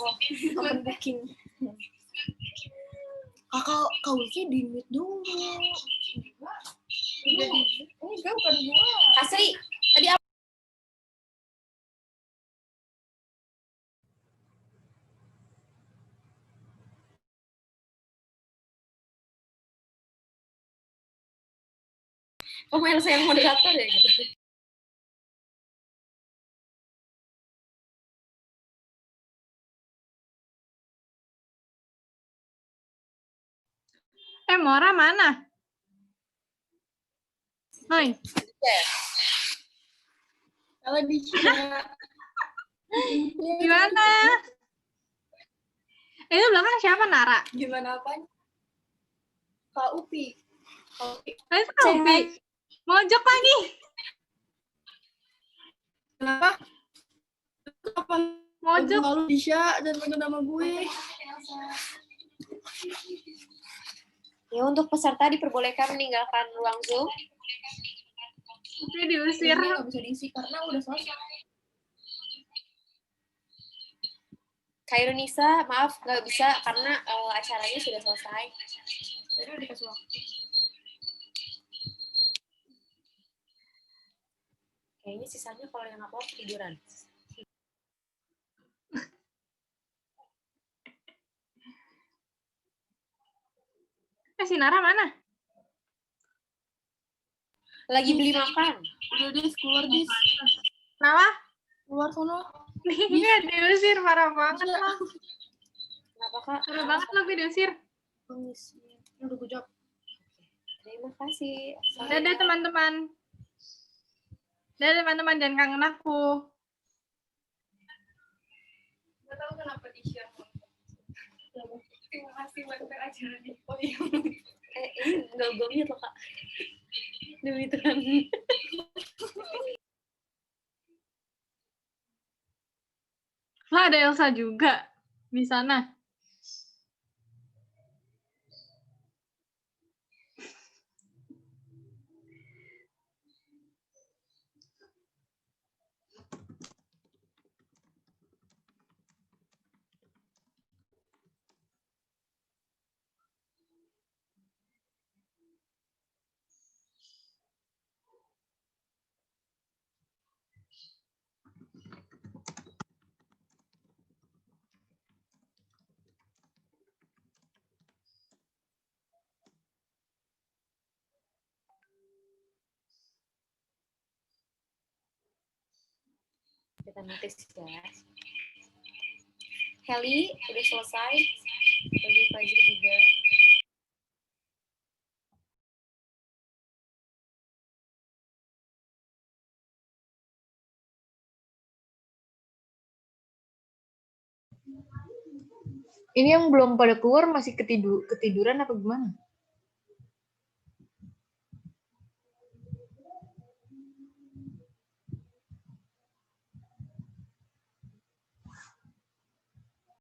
Open booking. Kak Ulfi di mute dulu. Udah di mute. Enggak, bukan gua. Asri, tadi apa? Pemain saya yang moderator ya gitu. Mora mana? Hai. Kalau di Cina. Gimana? Itu belakang siapa, Nara? Gimana apanya? Kak Upi. Itu Upi. Mojok lagi. Kenapa? Kapan? Mojok. Lalu Disha dan nama gue. Ya, untuk peserta diperbolehkan meninggalkan ruang Zoom. Upi diusir. Ini nggak bisa diisi karena udah selesai. Kak Irunisa, maaf nggak bisa karena acaranya sudah selesai. Jadi udah dikasih waktu. Kayaknya sisanya kalau yang upload tiduran. Si Nara mana? Lagi beli makan. Udah Dis, keluar Dis. Kenapa? Keluar sono. Iya, diusir. Parah banget lah. Kenapa, Kak? Parah banget lo diusir. Permisi. Udah gue jawab. Terima kasih. Dadah teman-teman. Dadah teman-teman, jangan kangen aku. Nggak tahu kenapa di-share. Terima kasih buat ajarannya. Oh iya. Ini nggak gue lihat loh Kak. Demi Tuhan. Lah ada Elsa juga di sana. Kita notice ya. Heli udah selesai. Tadi Fajri juga. Ini yang belum pada keluar masih ketiduran apa gimana?